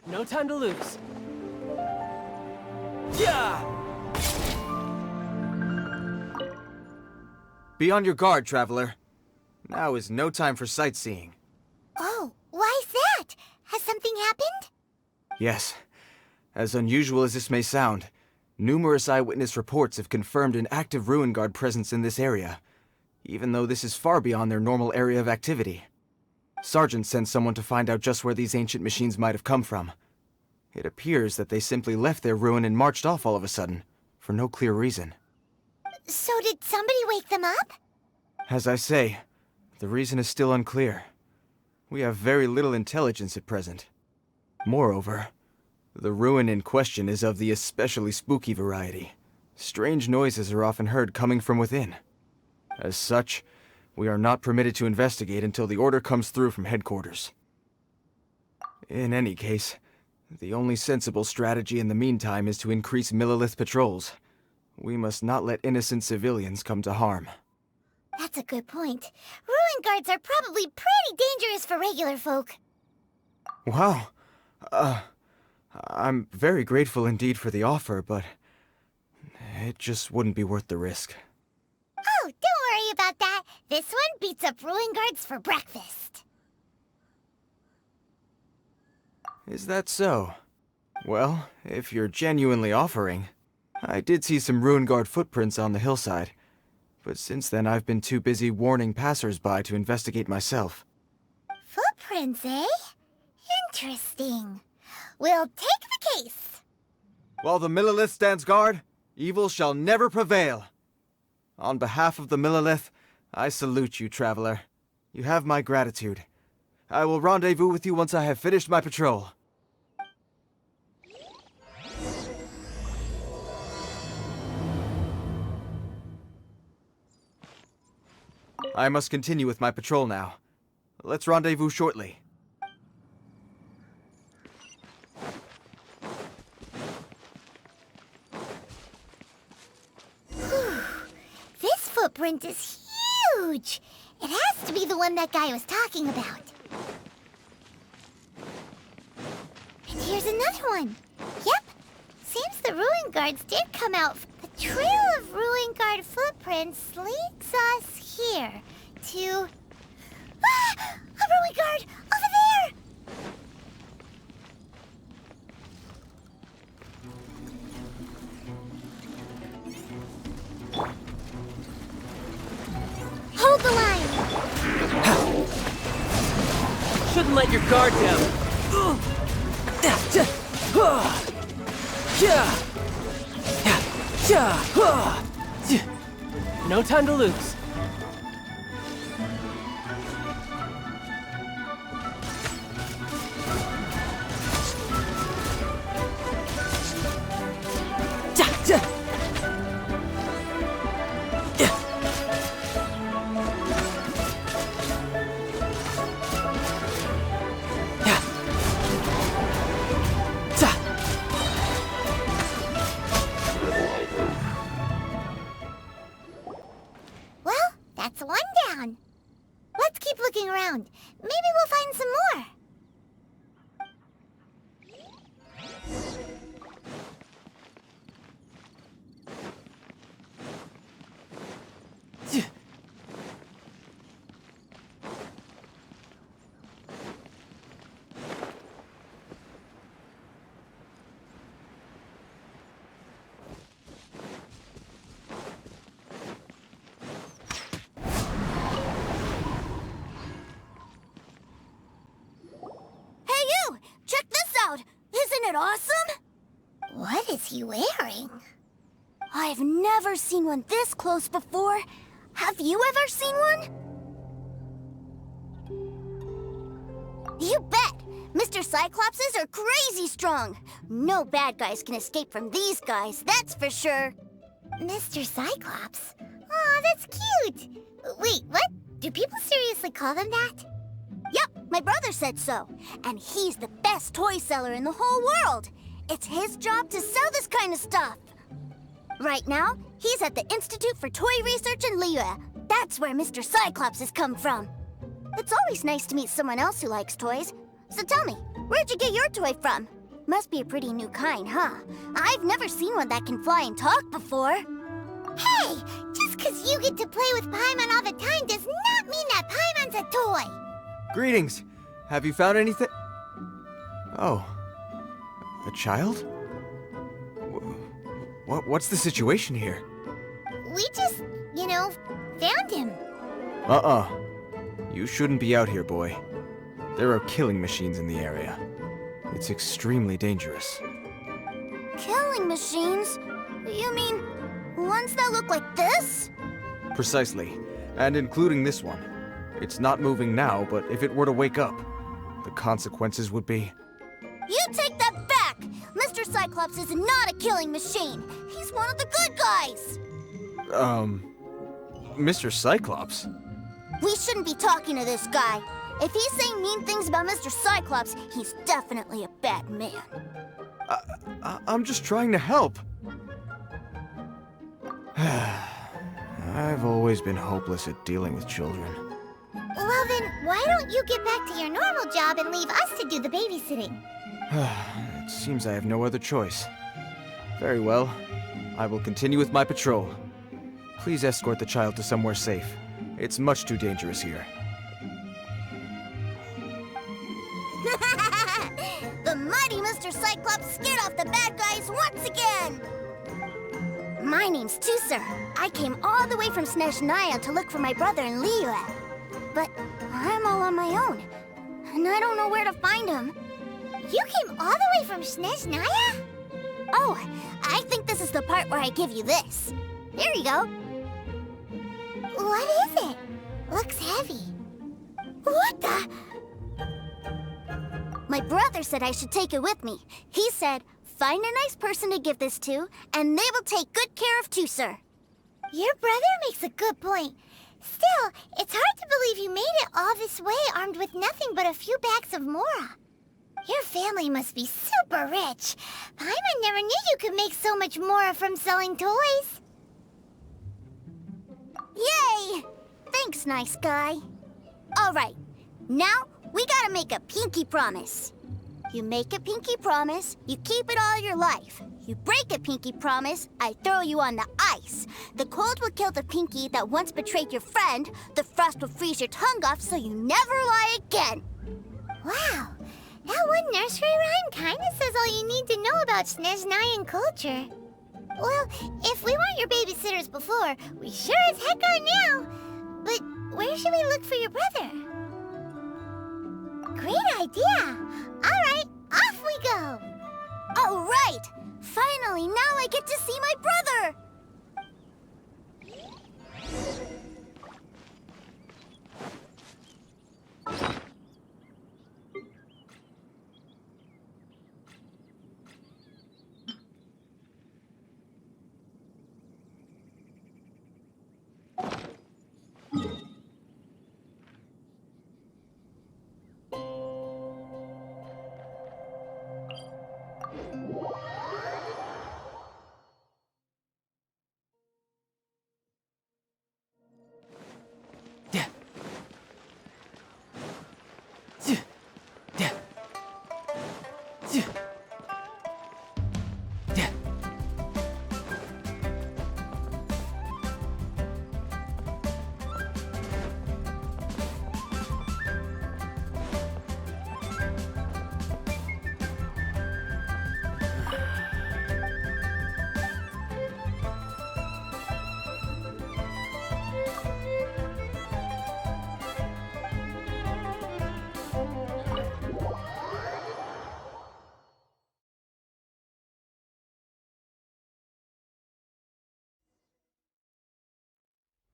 No time to lose. Yeah! Be on your guard, traveler. Now is no time for sightseeing. Oh, why's that? Has something happened? Yes. As unusual as this may sound, numerous eyewitness reports have confirmed an active Ruin Guard presence in this area, even though this is far beyond their normal area of activity. Sergeant sent someone to find out just where these ancient machines might have come from. It appears that they simply left their ruin and marched off all of a sudden, for no clear reason. So did somebody wake them up? As I say, the reason is still unclear. We have very little intelligence at present. Moreover, the ruin in question is of the especially spooky variety. Strange noises are often heard coming from within. As such, we are not permitted to investigate until the order comes through from headquarters. In any case, the only sensible strategy in the meantime is to increase Millilith patrols. We must not let innocent civilians come to harm. That's a good point. Ruin guards are probably pretty dangerous for regular folk. Wow. I'm very grateful indeed for the offer, but it just wouldn't be worth the risk. Oh, don't worry about that. This one beats up ruin guards for breakfast. Is that so? Well, if you're genuinely offering, I did see some Ruin Guard footprints on the hillside, but since then I've been too busy warning passers-by to investigate myself. Footprints, eh? Interesting. We'll take the case. While the Millilith stands guard, evil shall never prevail. On behalf of the Millilith, I salute you, traveler. You have my gratitude. I will rendezvous with you once I have finished my patrol. I must continue with my patrol now. Let's rendezvous shortly. This footprint is huge. It has to be the one that guy was talking about. And here's another one. Yep. Seems the Ruin Guards did come out. The trail of Ruin Guard footprints leads us here to... Ah! A Ruin Guard! Over there! Hold the line! Shouldn't let your guard down. No time to lose. Well, that's one down. Let's keep looking around. Maybe we'll find some more. Isn't it awesome? What is he wearing? I've never seen one this close before. Have you ever seen one? You bet! Mr. Cyclopses are crazy strong. No bad guys can escape from these guys, that's for sure. Mr. Cyclops? Aw, that's cute. Wait, what? Do people seriously call them that? Yep, my brother said so. And he's the best toy seller in the whole world. It's his job to sell this kind of stuff. Right now, he's at the Institute for Toy Research in Liyue. That's where Mr. Cyclops has come from. It's always nice to meet someone else who likes toys. So tell me, Where'd you get your toy from? Must be a pretty new kind, huh? I've never seen one that can fly and talk before. Hey! Just 'cause you get to play with Paimon all the time does not mean that Paimon's a toy! Greetings! Have you found anything? Oh. A child? What's the situation here? We just, found him. You shouldn't be out here, boy. There are killing machines in the area. It's extremely dangerous. Killing machines? You mean ones that look like this? Precisely. And including this one. It's not moving now, but if it were to wake up, the consequences would be... You take that back! Mr. Cyclops is not a killing machine. He's one of the good guys. Mr. Cyclops? We shouldn't be talking to this guy. If he's saying mean things about Mr. Cyclops, he's definitely a bad man. I'm just trying to help. I've always been hopeless at dealing with children. Well then, why don't you get back to your normal job and leave us to do the babysitting? It seems I have no other choice. Very well. I will continue with my patrol. Please escort the child to somewhere safe. It's much too dangerous here. The mighty Mr. Cyclops scared off the bad guys once again! My name's Tusser. I came all the way from Snezhnaya to look for my brother in Liyue. But I'm all on my own, and I don't know where to find him. You came all the way from Snezhnaya? Oh, I think this is the part where I give you this. There you go. What is it? Looks heavy. What the? My brother said I should take it with me. He said, find a nice person to give this to, and they will take good care of Tusser. Your brother makes a good point. Still, it's hard to believe you made it all this way armed with nothing but a few bags of Mora. Your family must be super rich. Paimon never knew you could make so much Mora from selling toys. Yay! Thanks, nice guy. All right, now we gotta make a pinky promise. You make a pinky promise, you keep it all your life. You break a pinky promise, I throw you on the ice. The cold will kill the pinky that once betrayed your friend. The frost will freeze your tongue off so you never lie again. Wow, that one nursery rhyme kinda says all you need to know about Snezhnayan culture. Well, if we weren't your babysitters before, we sure as heck are now. But where should we look for your brother? Great idea! All right, off we go! All right! Finally, now I get to see my brother!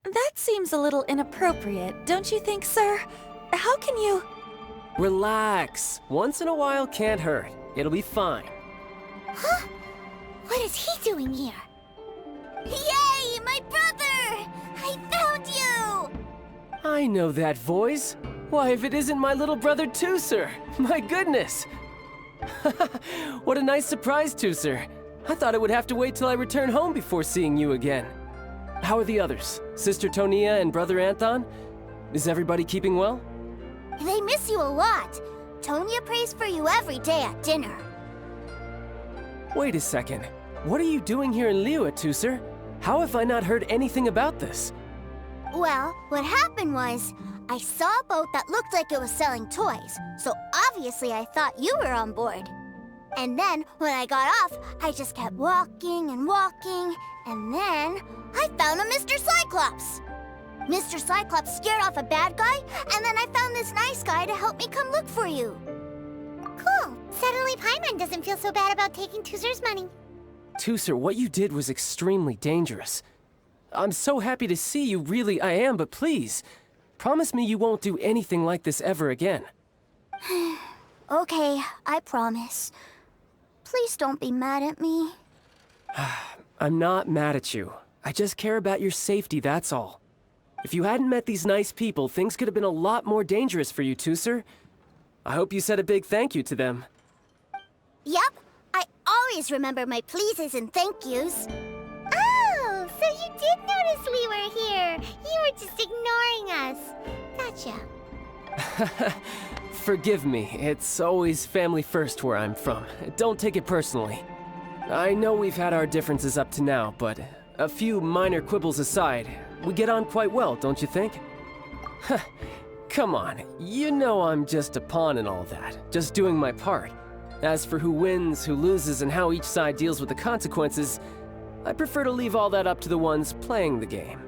That seems a little inappropriate, don't you think, sir? How can you... Relax. Once in a while can't hurt. It'll be fine. Huh? What is he doing here? Yay, my brother! I found you! I know that voice. Why, if it isn't my little brother Tusser! My goodness! What a nice surprise, Tusser. I thought I would have to wait till I return home before seeing you again. How are the others? Sister Tonia and Brother Anton? Is everybody keeping well? They miss you a lot. Antonia prays for you every day at dinner. Wait a second. What are you doing here in Liyue, Tusser? How have I not heard anything about this? Well, what happened was, I saw a boat that looked like it was selling toys, so obviously I thought you were on board. And then, when I got off, I just kept walking and walking, and then I found a Mr. Cyclops! Mr. Cyclops scared off a bad guy, and then I found this nice guy to help me come look for you. Cool. Suddenly Paimon doesn't feel so bad about taking Tusser's money. Tusser, what you did was extremely dangerous. I'm so happy to see you, really I am, but please, promise me you won't do anything like this ever again. Okay, I promise. Please don't be mad at me. I'm not mad at you. I just care about your safety, that's all. If you hadn't met these nice people, things could have been a lot more dangerous for you, Tusser. I hope you said a big thank you to them. Yep, I always remember my pleases and thank yous. Oh, so you did notice we were here. You were just ignoring us. Gotcha. Forgive me, it's always family first where I'm from. Don't take it personally. I know we've had our differences up to now, but a few minor quibbles aside, we get on quite well, don't you think? Come on, you know I'm just a pawn in all that, just doing my part. As for who wins, who loses, and how each side deals with the consequences, I prefer to leave all that up to the ones playing the game.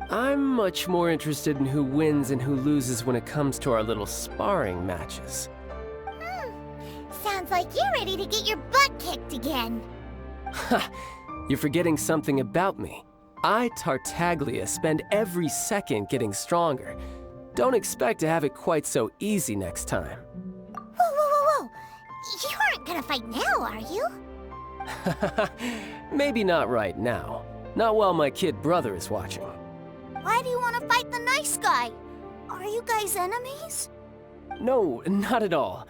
I'm much more interested in who wins and who loses when it comes to our little sparring matches. Sounds like you're ready to get your butt kicked again. Ha! You're forgetting something about me. I, Tartaglia, spend every second getting stronger. Don't expect to have it quite so easy next time. Whoa. You aren't gonna fight now, are you? Maybe not right now. Not while my kid brother is watching. Why do you want to fight the nice guy? Are you guys enemies? No, not at all.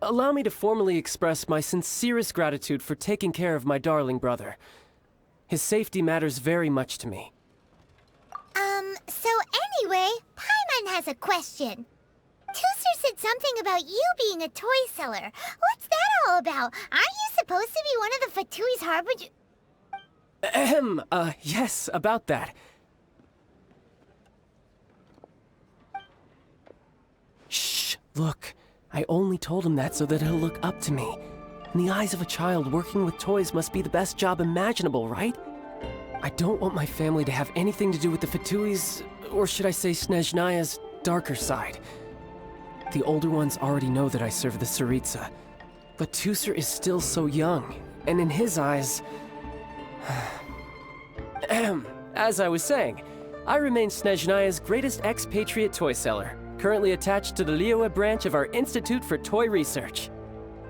Allow me to formally express my sincerest gratitude for taking care of my darling brother. His safety matters very much to me. So anyway, Paimon has a question. Tusser said something about you being a toy seller. What's that all about? Aren't you supposed to be one of the Fatui's harbinger? Yes, about that. Shh, look. I only told him that so that he'll look up to me. In the eyes of a child, working with toys must be the best job imaginable, right? I don't want my family to have anything to do with the Fatui's, or should I say Snezhnaya's, darker side. The older ones already know that I serve the Tsaritsa. But Tusser is still so young, and in his eyes... As I was saying, I remain Snezhnaya's greatest expatriate toy seller, currently attached to the Liyue branch of our Institute for Toy Research.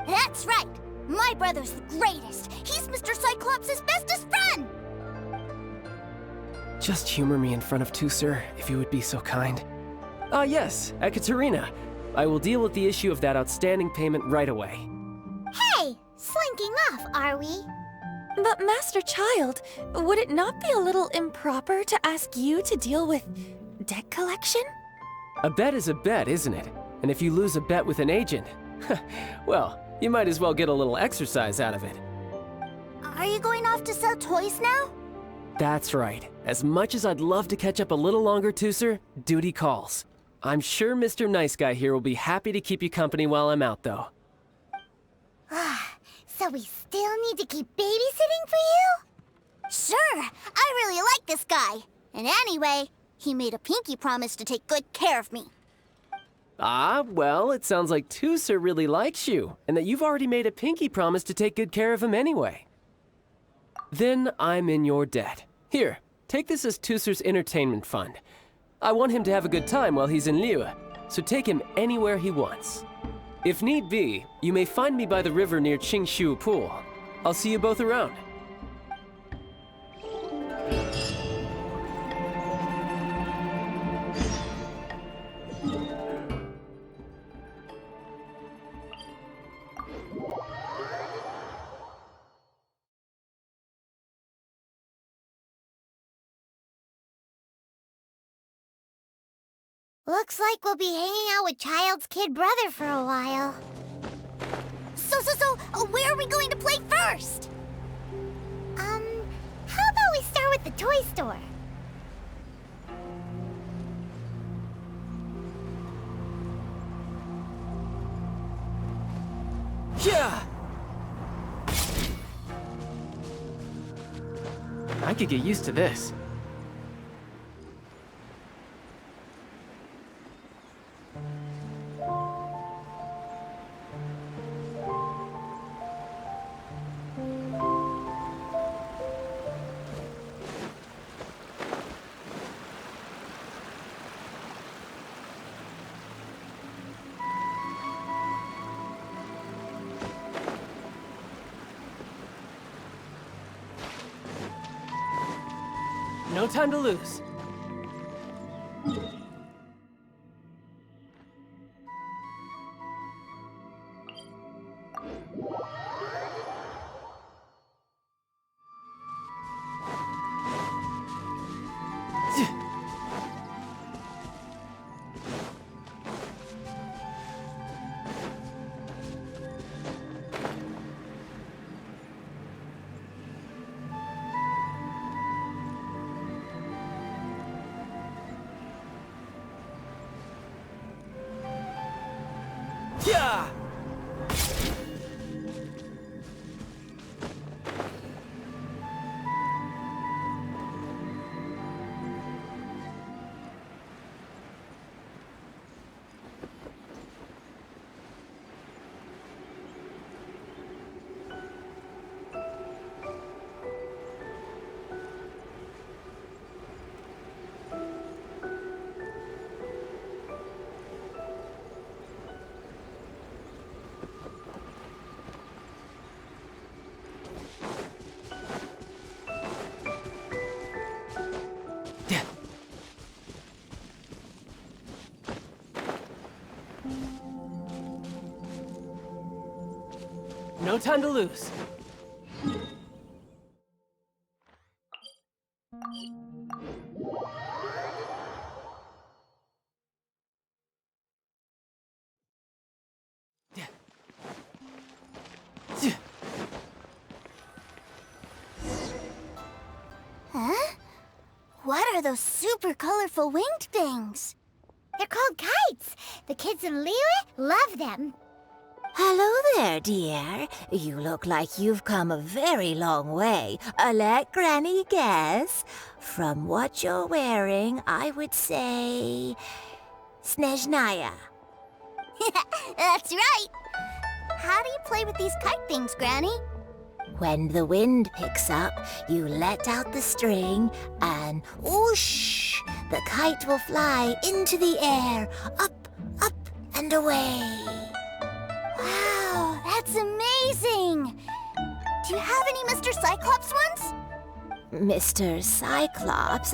That's right! My brother's the greatest! He's Mr. Cyclops' bestest friend! Just humor me in front of Tusser, if you would be so kind. Yes, Ekaterina. I will deal with the issue of that outstanding payment right away. Hey! Slinking off, are we? But Master Child, would it not be a little improper to ask you to deal with debt collection? A bet is a bet, isn't it? And if you lose a bet with an agent, well, you might as well get a little exercise out of it. Are you going off to sell toys now? That's right. As much as I'd love to catch up a little longer, Tusser, duty calls. I'm sure Mr. Nice Guy here will be happy to keep you company while I'm out, though. So we still need to keep babysitting for you? Sure! I really like this guy. And anyway, he made a pinky promise to take good care of me. Well, it sounds like Tusser really likes you, and that you've already made a pinky promise to take good care of him anyway. Then I'm in your debt. Here, take this as Tusser's entertainment fund. I want him to have a good time while he's in Liyue, so take him anywhere he wants. If need be, you may find me by the river near Qingshu Pool. I'll see you both around. Looks like we'll be hanging out with Child's kid brother for a while. So, where are we going to play first? How about we start with the toy store? Yeah! I could get used to this. No time to lose. Yeah! No time to lose. Huh? What are those super colorful winged things? They're called kites. The kids in Liyue love them. Hello there, dear. You look like you've come a very long way. Let Granny guess. From what you're wearing, I would say... Snezhnaya. That's right. How do you play with these kite things, Granny? When the wind picks up, you let out the string and whoosh! The kite will fly into the air, up, up, and away. Wow, that's amazing! Do you have any Mr. Cyclops ones? Mr. Cyclops?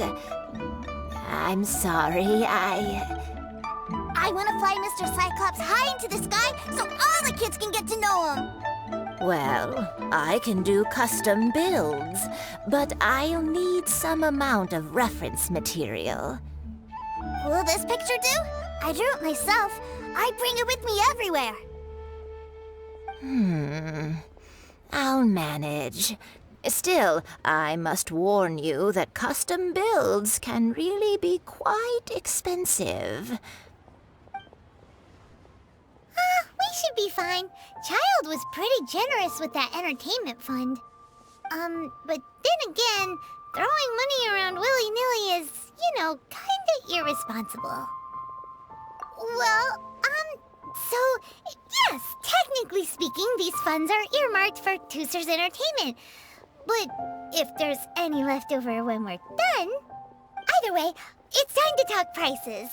I'm sorry, I want to fly Mr. Cyclops high into the sky so all the kids can get to know him. Well, I can do custom builds, but I'll need some amount of reference material. Will this picture do? I drew it myself. I bring it with me everywhere. I'll manage. Still, I must warn you that custom builds can really be quite expensive. We should be fine. Child was pretty generous with that entertainment fund. But then again, throwing money around willy-nilly is, kinda irresponsible. Well, so, yes, technically speaking, these funds are earmarked for Tooser's entertainment. But if there's any left over when we're done... Either way, it's time to talk prices.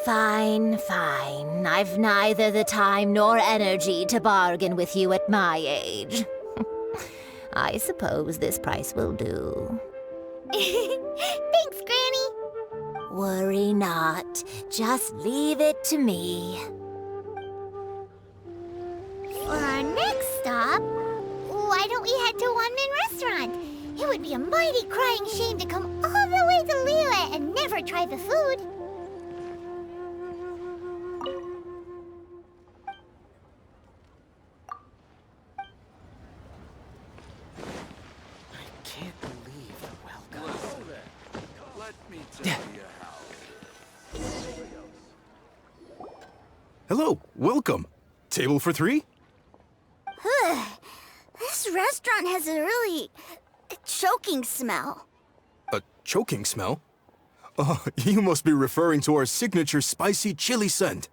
Fine, fine. I've neither the time nor energy to bargain with you at my age. I suppose this price will do. Thanks, Granny. Worry not. Just leave it to me. For our next stop, why don't we head to One Man Restaurant? It would be a mighty crying shame to come all the way to Liyue and never try the food. Can't believe the welcome. Let me tell you how. Hello, welcome. Table for three? This restaurant has a really choking smell. A choking smell? Oh, you must be referring to our signature spicy chili scent.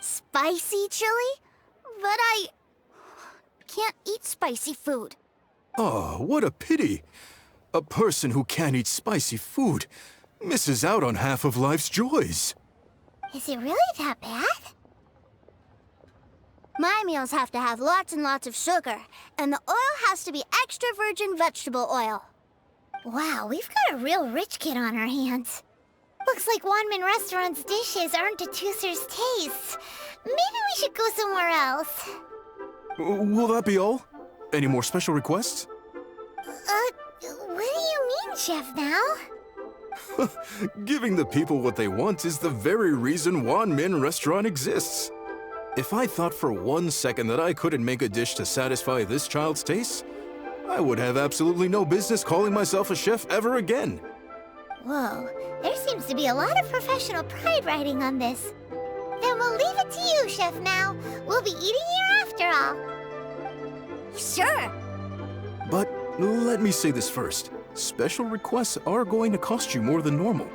Spicy chili? But I can't eat spicy food. Oh, what a pity. A person who can't eat spicy food misses out on half of life's joys. Is it really that bad? My meals have to have lots and lots of sugar, and the oil has to be extra virgin vegetable oil. Wow, we've got a real rich kid on our hands. Looks like Wanman Restaurant's dishes aren't to Tooser's taste. Maybe we should go somewhere else. Will that be all? Any more special requests? What do you mean, Chef Now? Giving the people what they want is the very reason Wan Min Restaurant exists. If I thought for 1 second that I couldn't make a dish to satisfy this child's tastes, I would have absolutely no business calling myself a chef ever again. Whoa, there seems to be a lot of professional pride riding on this. Then we'll leave it to you, Chef Now. We'll be eating here after all. Sure. But let me say this first. Special requests are going to cost you more than normal.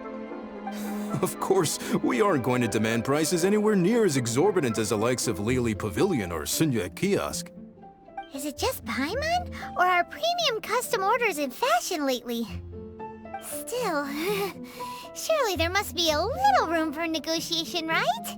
Of course, we aren't going to demand prices anywhere near as exorbitant as the likes of Lily Pavilion or Sunya Kiosk. Is it just Paimon, or are premium custom orders in fashion lately? Still, surely there must be a little room for negotiation, right?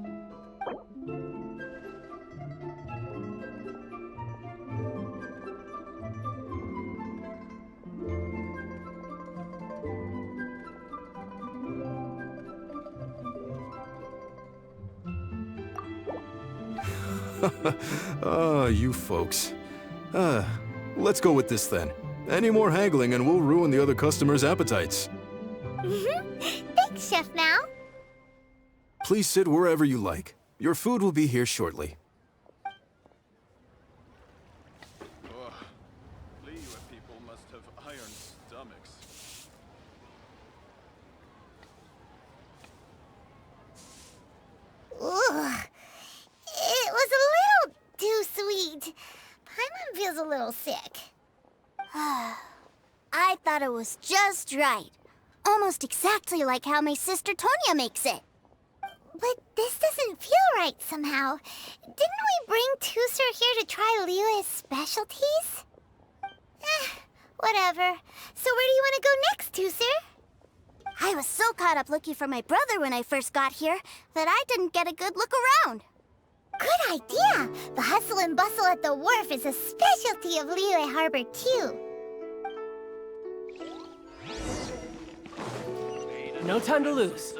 You folks. Let's go with this then. Any more haggling and we'll ruin the other customers' appetites. Thanks, Chef Now. Please sit wherever you like. Your food will be here shortly. Liyue people must have iron stomachs. Ugh. It was a little too sweet. Paimon feels a little sick. I thought it was just right. Almost exactly like how my sister Tonya makes it. But this doesn't feel right somehow. Didn't we bring Tooser here to try Liyue's specialties? Whatever. So where do you want to go next, Tooser? I was so caught up looking for my brother when I first got here that I didn't get a good look around. Good idea! The hustle and bustle at the wharf is a specialty of Liyue Harbor, too. No time to lose.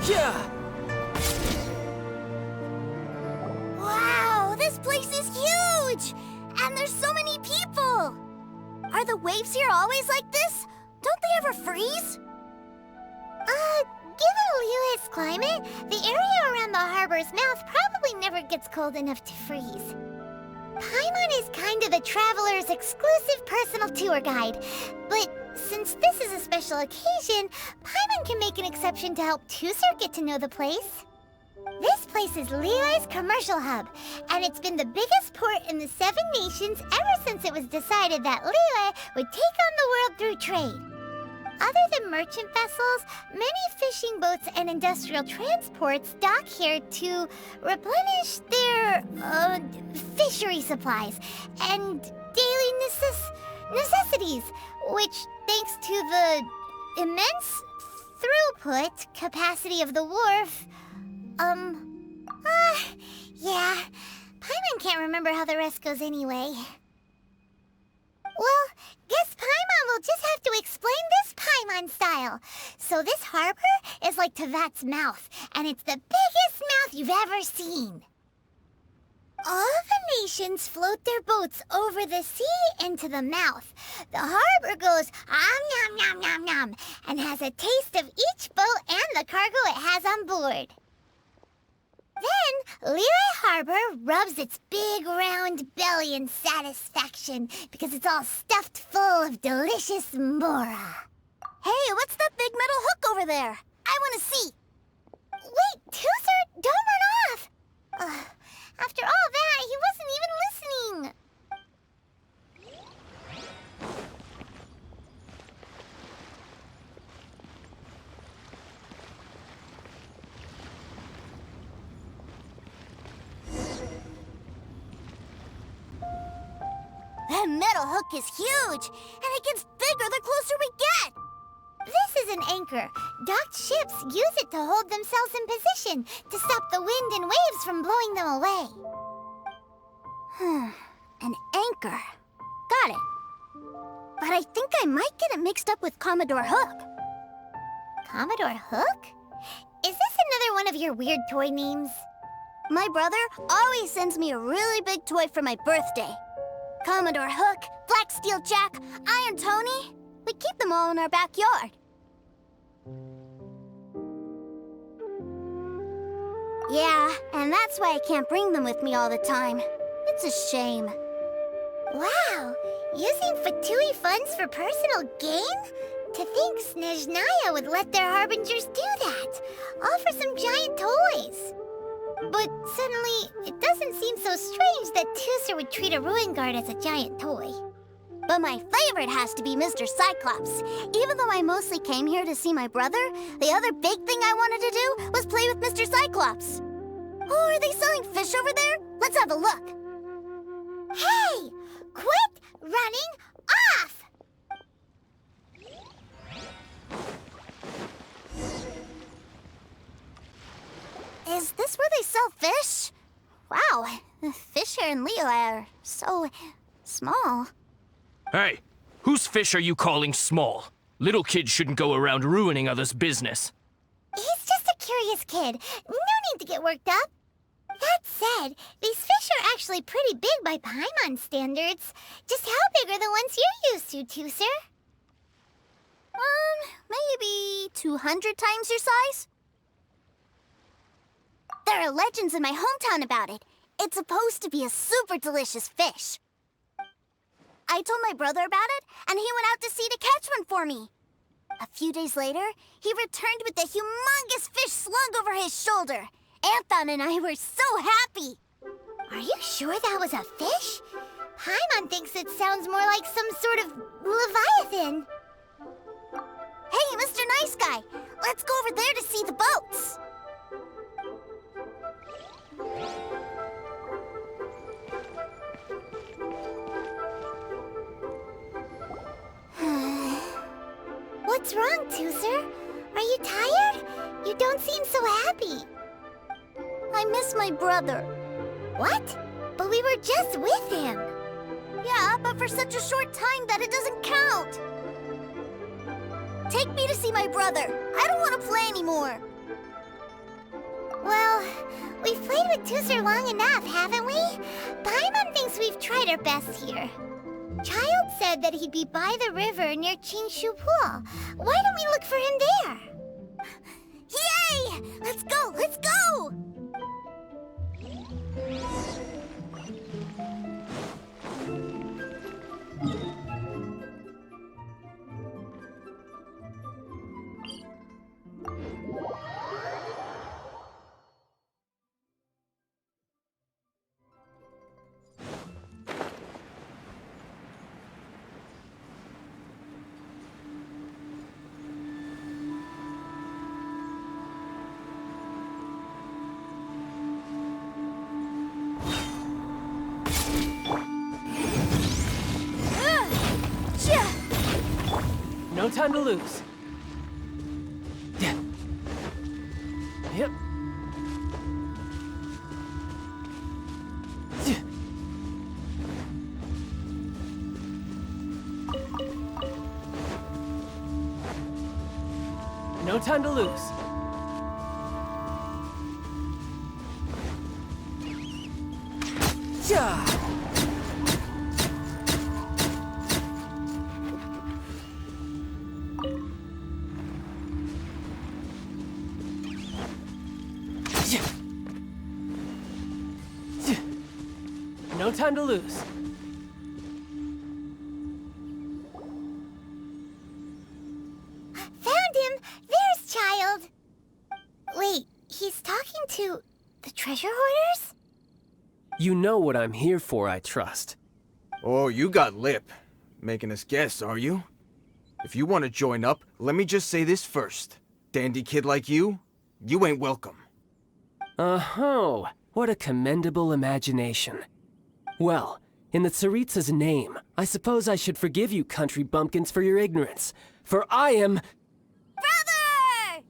Yeah! Wow, this place is huge! And there's so many people! Are the waves here always like this? Don't they ever freeze? Given Liyue's climate, the area around the harbor's mouth probably never gets cold enough to freeze. Paimon is kind of the traveler's exclusive personal tour guide, but since this is a special occasion, Paimon can make an exception to help Tooser get to know the place. This place is Liyue's commercial hub, and it's been the biggest port in the Seven Nations ever since it was decided that Liyue would take on the world through trade. Other than merchant vessels, many fishing boats and industrial transports dock here to replenish their fishery supplies and daily necessities, which, thanks to the immense throughput, capacity of the wharf. Yeah. Paimon can't remember how the rest goes anyway. Well, guess Paimon will just have to explain this Paimon style. So this harbor is like Tevat's mouth, and it's the biggest mouth you've ever seen. All the nations float their boats over the sea into the mouth. The harbor goes nom nom nom nom and has a taste of each boat and the cargo it has on board. Then, Lehigh Harbor rubs its big round belly in satisfaction because it's all stuffed full of delicious mora. Hey, what's that big metal hook over there? I want to see. Wait, Tooser, don't run off. After all that, he wasn't even listening. That metal hook is huge, and it gets bigger the closer we get. This is an anchor. Docked ships use it to hold themselves in position to stop the wind and waves from blowing them away. An anchor. Got it. But I think I might get it mixed up with Commodore Hook. Commodore Hook? Is this another one of your weird toy names? My brother always sends me a really big toy for my birthday. Commodore Hook, Black Steel Jack, Iron Tony. We keep them all in our backyard. Yeah, and that's why I can't bring them with me all the time. It's a shame. Wow, using Fatui funds for personal gain? To think Snezhnaya would let their harbingers do that, all for some giant toys. But suddenly, it doesn't seem so strange that Tooser would treat a ruin guard as a giant toy. But my favorite has to be Mr. Cyclops. Even though I mostly came here to see my brother, the other big thing I wanted to do was play with Mr. Cyclops. Oh, are they selling fish over there? Let's have a look. Hey! Quit running off! Is this where they sell fish? Wow, the fish here in Leo are so small. Hey, whose fish are you calling small? Little kids shouldn't go around ruining others' business. He's just a curious kid. No need to get worked up. That said, these fish are actually pretty big by Paimon standards. Just how big are the ones you're used to, Tooser? Maybe 200 times your size? There are legends in my hometown about it. It's supposed to be a super delicious fish. I told my brother about it, and he went out to sea to catch one for me. A few days later, he returned with a humongous fish slung over his shoulder. Anthon and I were so happy. Are you sure that was a fish? Paimon thinks it sounds more like some sort of leviathan. Hey, Mr. Nice Guy, let's go over there to see the boats. What's wrong, Tooser? Are you tired? You don't seem so happy. I miss my brother. What? But we were just with him. Yeah, but for such a short time that it doesn't count. Take me to see my brother. I don't want to play anymore. Well, we've played with Tooser long enough, haven't we? Paimon thinks we've tried our best here. Child said that he'd be by the river near Chingshu Pool. Why don't we look for him there? Yay! Let's go! Let's go! No time to lose. Yep. No time to lose. Yeah. No time to lose. Found him! There's Child! Wait, he's talking to the treasure hoarders? You know what I'm here for, I trust. Oh, you got lip. Making us guess, are you? If you want to join up, let me just say this first. Dandy kid like you ain't welcome. Oh, what a commendable imagination. Well, in the Tsaritsa's name, I suppose I should forgive you country bumpkins for your ignorance, for I am... Brother!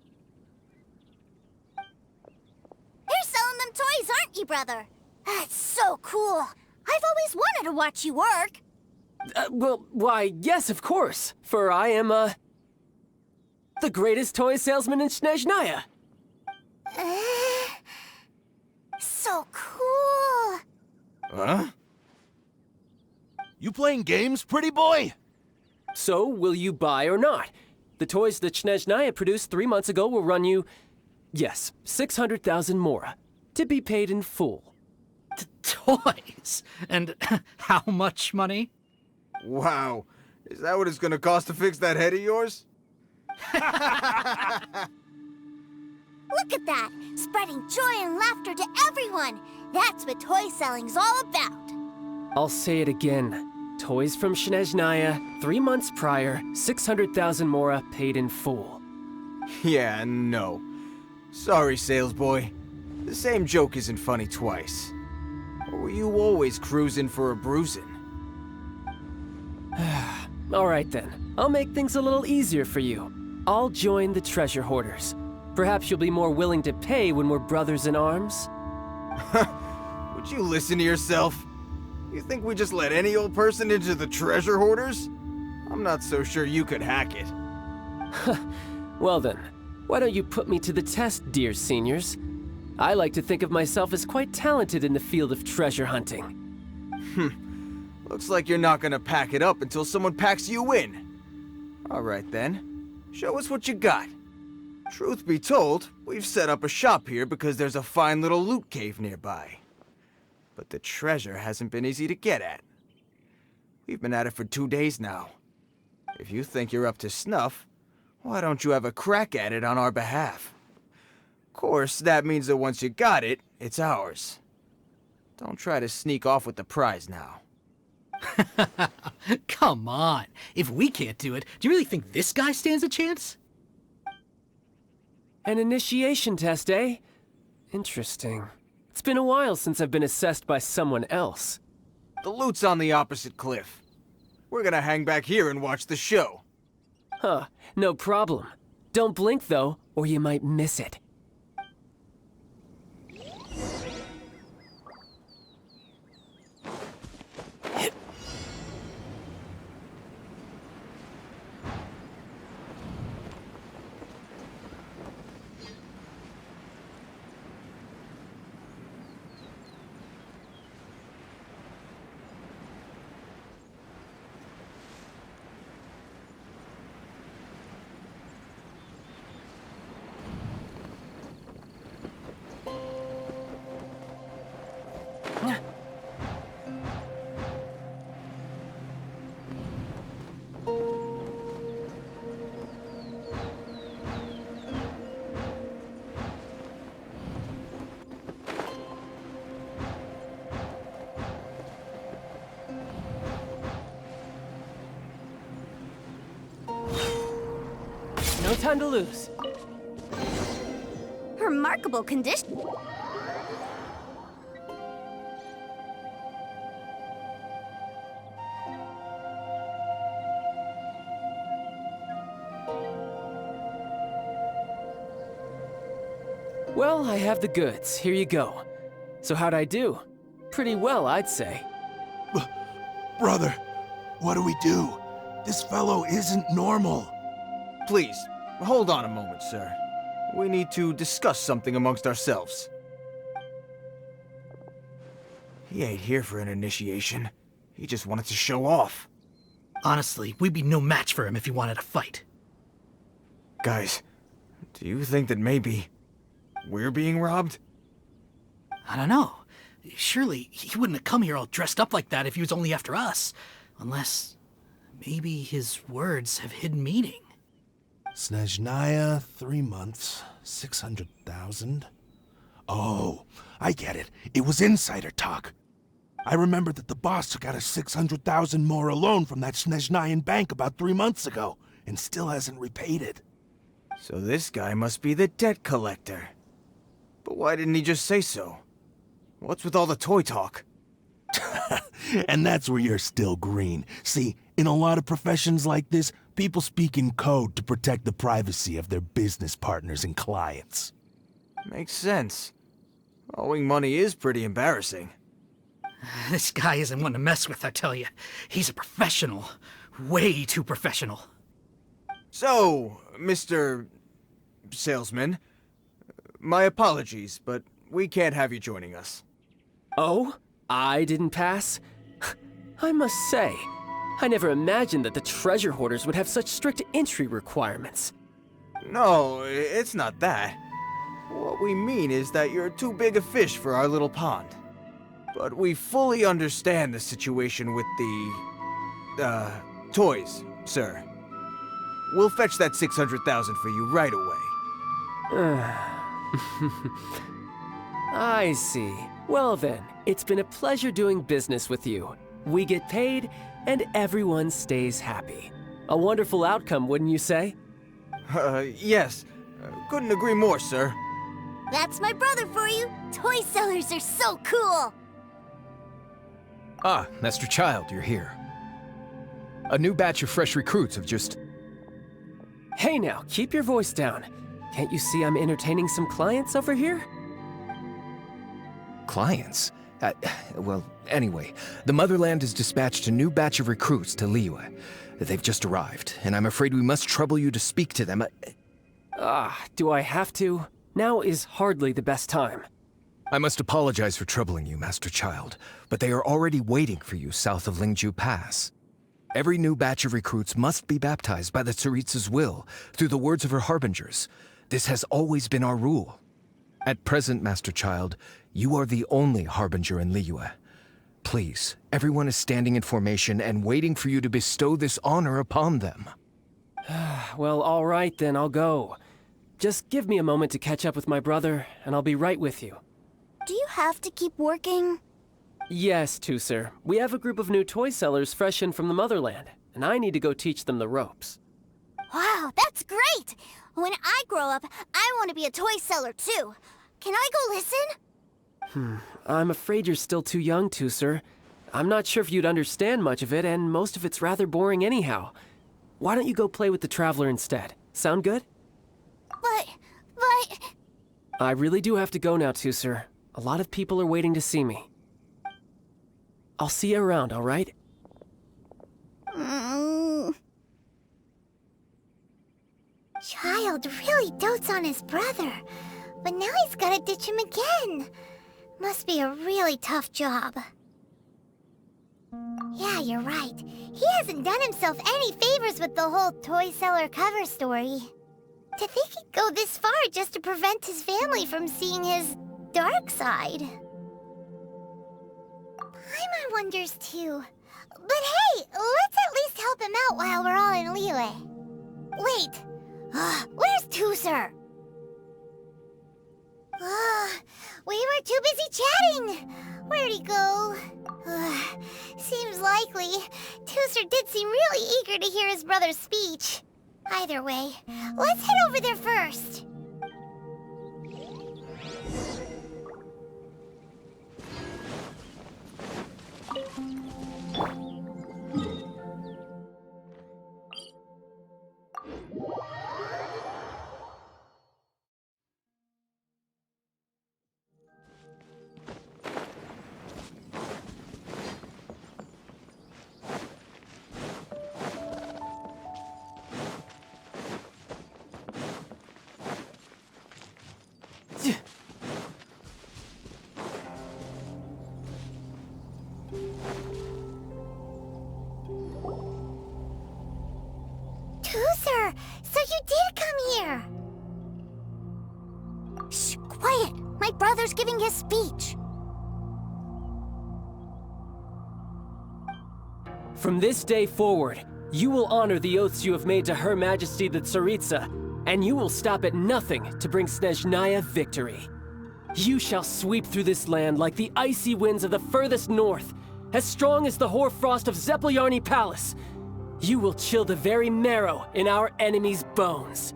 You're selling them toys, aren't you, brother? That's so cool. I've always wanted to watch you work. Well, why, yes, of course, for I am, the greatest toy salesman in Snezhnaya. So cool. Huh? You playing games, pretty boy? So, will you buy or not? The toys that Snezhnaya produced 3 months ago will run you, yes, 600,000 mora, to be paid in full. Toys? And how much money? Wow. Is that what it's gonna cost to fix that head of yours? Look at that! Spreading joy and laughter to everyone! That's what toy selling's all about! I'll say it again. Toys from Snezhnaya, 3 months prior, 600,000 mora paid in full. Yeah, no. Sorry, sales boy. The same joke isn't funny twice. Or were you always cruising for a bruising? All right then, I'll make things a little easier for you. I'll join the treasure hoarders. Perhaps you'll be more willing to pay when we're brothers in arms? Would you listen to yourself? You think we just let any old person into the treasure hoarders? I'm not so sure you could hack it. Well then, why don't you put me to the test, dear seniors? I like to think of myself as quite talented in the field of treasure hunting. Looks like you're not gonna pack it up until someone packs you in. Alright then, show us what you got. Truth be told, we've set up a shop here because there's a fine little loot cave nearby. But the treasure hasn't been easy to get at. We've been at it for 2 days now. If you think you're up to snuff, why don't you have a crack at it on our behalf? Of course, that means that once you got it, it's ours. Don't try to sneak off with the prize now. Come on. If we can't do it, do you really think this guy stands a chance? An initiation test, eh? Interesting. It's been a while since I've been assessed by someone else. The loot's on the opposite cliff. We're gonna hang back here and watch the show. Huh, no problem. Don't blink though, or you might miss it. No time to lose. Remarkable condition. Well, I have the goods. Here you go. So how'd I do? Pretty well, I'd say. Brother, what do we do? This fellow isn't normal. Please, hold on a moment, sir. We need to discuss something amongst ourselves. He ain't here for an initiation. He just wanted to show off. Honestly, we'd be no match for him if he wanted to fight. Guys, do you think that maybe we're being robbed? I don't know. Surely he wouldn't have come here all dressed up like that if he was only after us. Unless maybe his words have hidden meaning. Snezhnaya, 3 months, 600,000. Oh, I get it. It was insider talk. I remember that the boss took out a 600,000 more loan from that Snezhnayan bank about 3 months ago, and still hasn't repaid it. So this guy must be the debt collector. But why didn't he just say so? What's with all the toy talk? And that's where you're still green. See, in a lot of professions like this, people speak in code to protect the privacy of their business partners and clients. Makes sense. Owing money is pretty embarrassing. This guy isn't one to mess with, I tell you. He's a professional. Way too professional. So, Mr. Salesman, my apologies, but we can't have you joining us. Oh? I didn't pass? I must say, I never imagined that the treasure hoarders would have such strict entry requirements. No, it's not that. What we mean is that you're too big a fish for our little pond. But we fully understand the situation with the, toys, sir. We'll fetch that 600,000 for you right away. I see. Well then, it's been a pleasure doing business with you. We get paid, and everyone stays happy. A wonderful outcome, wouldn't you say? Yes. Couldn't agree more, sir. That's my brother for you. Toy sellers are so cool. Ah, Master Child, you're here. A new batch of fresh recruits have just... Hey now, keep your voice down. Can't you see I'm entertaining some clients over here? Clients? Well, anyway, the Motherland has dispatched a new batch of recruits to Liyue. They've just arrived, and I'm afraid we must trouble you to speak to them. Do I have to? Now is hardly the best time. I must apologize for troubling you, Master Child, but they are already waiting for you south of Lingju Pass. Every new batch of recruits must be baptized by the Tsaritsa's will, through the words of her harbingers. This has always been our rule. At present, Master Child, you are the only harbinger in Liyue. Please, everyone is standing in formation and waiting for you to bestow this honor upon them. Well, all right then, I'll go. Just give me a moment to catch up with my brother, and I'll be right with you. Do you have to keep working? Yes, Tusser. We have a group of new toy sellers fresh in from the Motherland, and I need to go teach them the ropes. Wow, that's great! When I grow up, I want to be a toy seller too. Can I go listen? I'm afraid you're still too young, Tusser. I'm not sure if you'd understand much of it, and most of it's rather boring anyhow. Why don't you go play with the Traveler instead? Sound good? But... I really do have to go now, Tusser. A lot of people are waiting to see me. I'll see you around, all right? Child really dotes on his brother, but now he's gotta ditch him again. Must be a really tough job. Yeah, you're right. He hasn't done himself any favors with the whole toy seller cover story. To think he'd go this far just to prevent his family from seeing his dark side. Paimon wonders too. But hey, let's at least help him out while we're all in Liyue. Wait, where's Tusser? We were too busy chatting. Where'd he go? Seems likely. Tusser did seem really eager to hear his brother's speech. Either way, let's head over there first. My brother's giving his speech. From this day forward, you will honor the oaths you have made to Her Majesty the Tsaritsa, and you will stop at nothing to bring Snezhnaya victory. You shall sweep through this land like the icy winds of the furthest north, as strong as the hoarfrost of Zepelyarny Palace. You will chill the very marrow in our enemies' bones.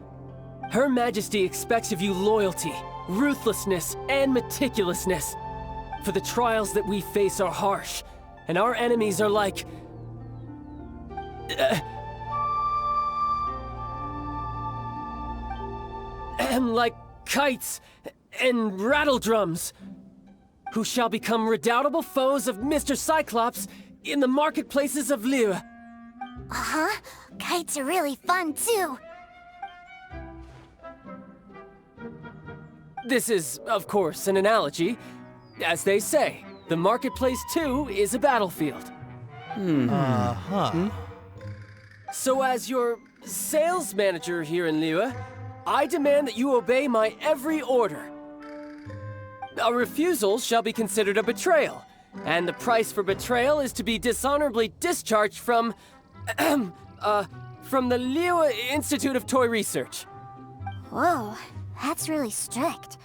Her Majesty expects of you loyalty, ruthlessness, and meticulousness. For the trials that we face are harsh, and our enemies are like... like kites and rattle drums, who shall become redoubtable foes of Mr. Cyclops in the marketplaces of Liyue. Uh-huh. Kites are really fun, too. This is, of course, an analogy. As they say, the marketplace, too, is a battlefield. So as your sales manager here in Liyue, I demand that you obey my every order. A refusal shall be considered a betrayal, and the price for betrayal is to be dishonorably discharged from the Liyue Institute of Toy Research. Whoa, that's really strict.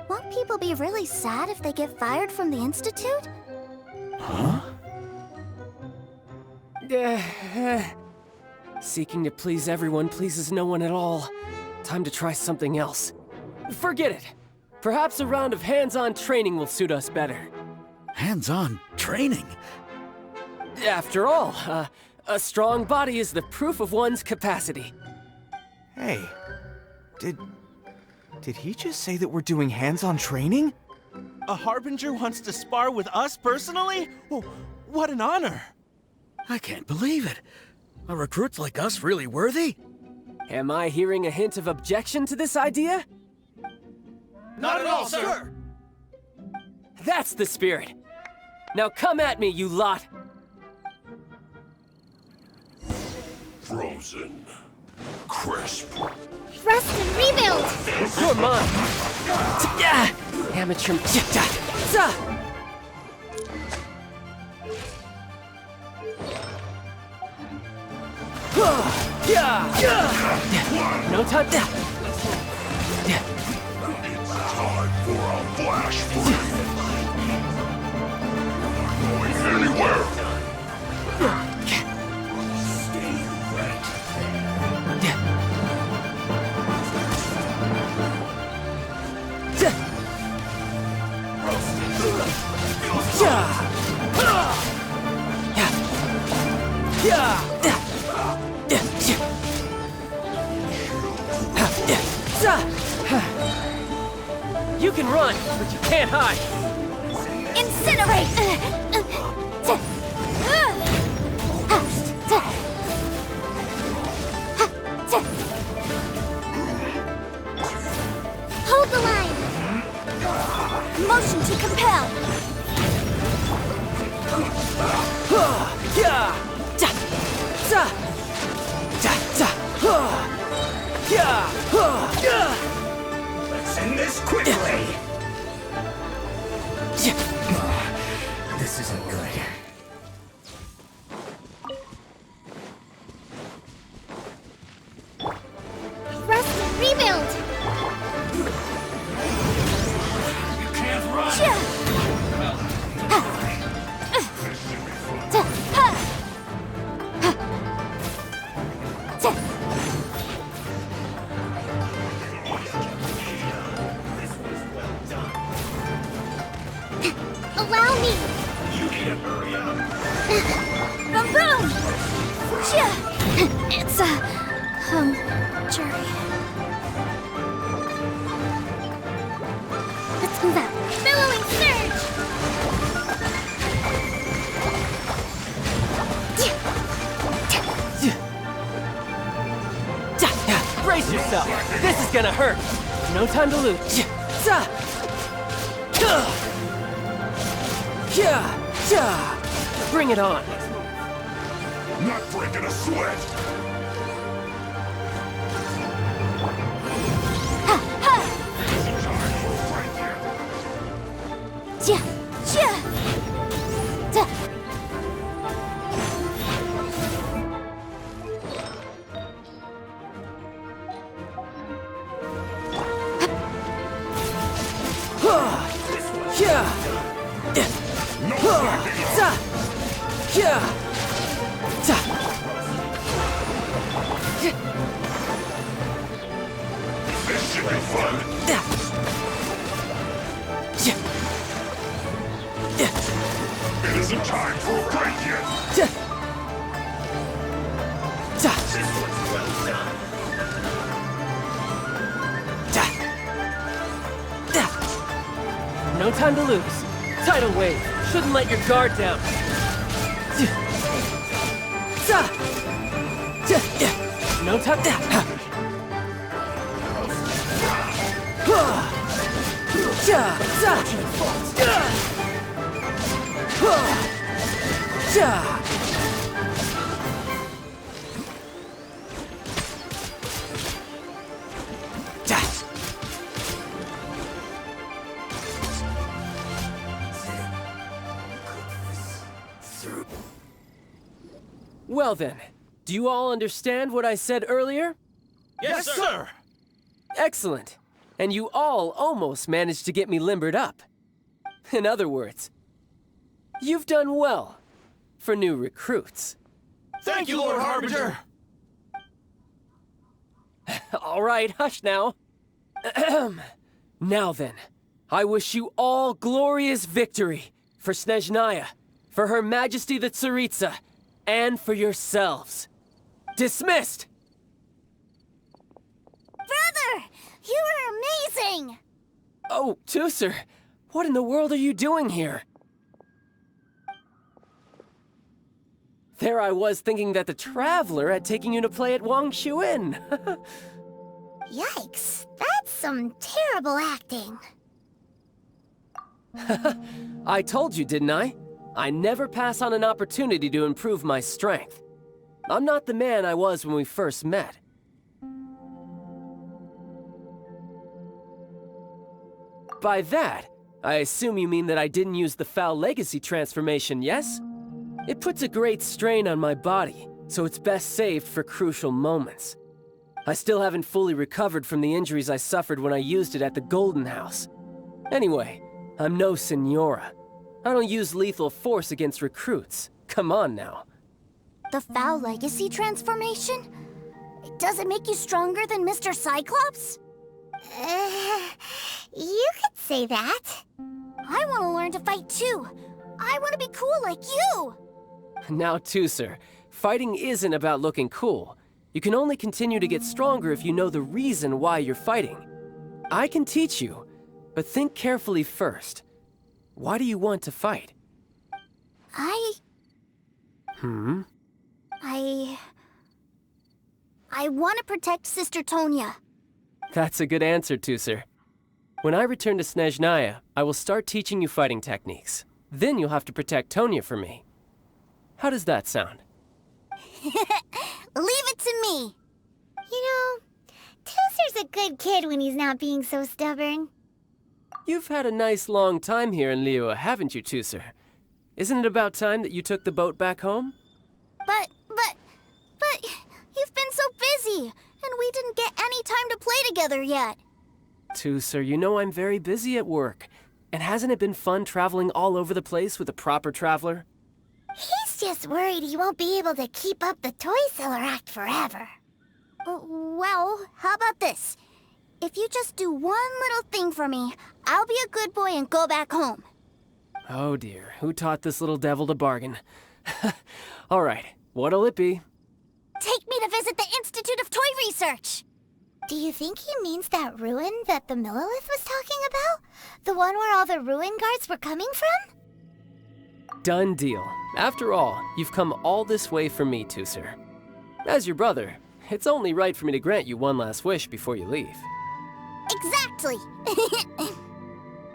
Won't people be really sad if they get fired from the Institute? Seeking to please everyone pleases no one at all. Time to try something else. Forget it. Perhaps a round of hands-on training will suit us better. Hands-on training? After all, a strong body is the proof of one's capacity. Hey, did he just say that we're doing hands-on training? A Harbinger wants to spar with us personally? Well, what an honor! I can't believe it. Are recruits like us really worthy? Am I hearing a hint of objection to this idea? Not at all, sir! That's the spirit. Now come at me, you lot. Frozen. Crisp. Rust and rebuild! You're mine. Amateur. No time. Time for a flash freeze. Not going anywhere. Stay right You can run, but you can't hide. Incinerate! Hold the line! Motion to compel! Let's end this quickly. This isn't good. Rest and rebuild! You can't run. Allow me! You need to hurry up. Boom boom! It's a jury. Let's move out. Billowing surge! Brace yourself. This is gonna hurt. No time to lose. Bring it on. Not breaking a sweat. Time for a break here. Ja, ja, da. This should be fun. It isn't time for a break yet. No time to lose. Tidal wave. Shouldn't let your guard down. No time. Well then, do you all understand what I said earlier? Yes, sir! Excellent. And you all almost managed to get me limbered up. In other words, you've done well for new recruits. Thank you, Lord Harbinger! All right, hush now. Now then, I wish you all glorious victory for Snezhnaya, for Her Majesty the Tsaritsa, and for yourselves. Dismissed! Brother, you are amazing! Oh, Tusser, what in the world are you doing here? There I was thinking that the Traveler had taken you to play at Wang Shuin. Yikes, that's some terrible acting. I told you, didn't I? I never pass on an opportunity to improve my strength. I'm not the man I was when we first met. By that, I assume you mean that I didn't use the Foul Legacy transformation, yes? It puts a great strain on my body, so it's best saved for crucial moments. I still haven't fully recovered from the injuries I suffered when I used it at the Golden House. Anyway, I'm no Senora. I don't use lethal force against recruits. Come on now. The Foul Legacy transformation? Does it make you stronger than Mr. Cyclops? You could say that. I want to learn to fight too. I want to be cool like you. Now, Tusser, fighting isn't about looking cool. You can only continue to get stronger if you know the reason why you're fighting. I can teach you, but think carefully first. Why do you want to fight? I want to protect Sister Tonya. That's a good answer, Tusser. When I return to Snezhnaya, I will start teaching you fighting techniques. Then you'll have to protect Tonya for me. How does that sound? Leave it to me. You know, Tusser's a good kid when he's not being so stubborn. You've had a nice long time here in Liyue, haven't you, Tusser? Isn't it about time that you took the boat back home? But, you've been so busy, and we didn't get any time to play together yet. Tusser, you know I'm very busy at work. And hasn't it been fun traveling all over the place with a proper traveler? He's just worried he won't be able to keep up the toy seller act forever. Well, how about this? If you just do one little thing for me, I'll be a good boy and go back home. Oh dear, who taught this little devil to bargain? All right, what'll it be? Take me to visit the Institute of Toy Research. Do you think he means that ruin that the Millilith was talking about? The one where all the ruin guards were coming from? Done deal. After all, you've come all this way for me, Tusser. As your brother, it's only right for me to grant you one last wish before you leave. Exactly.